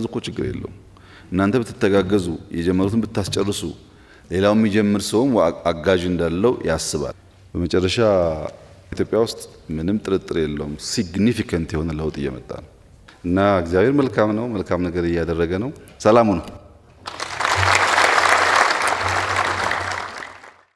እኮ ችግር የለውም። እናንተ ብትተጋገዙ የጀመሩትን ብታስጨርሱ ሌላው የሚጀምር ሰውም አጋዥ እንዳለው ያስባል። በመጨረሻ ኢትዮጵያ ውስጥ ምንም ጥርጥር የለውም ሲግኒፊካንት የሆነ ለውጥ እየመጣ ነው እና እግዚአብሔር መልካም ነው። መልካም ነገር እያደረገ ነው። ሰላሙ ነው።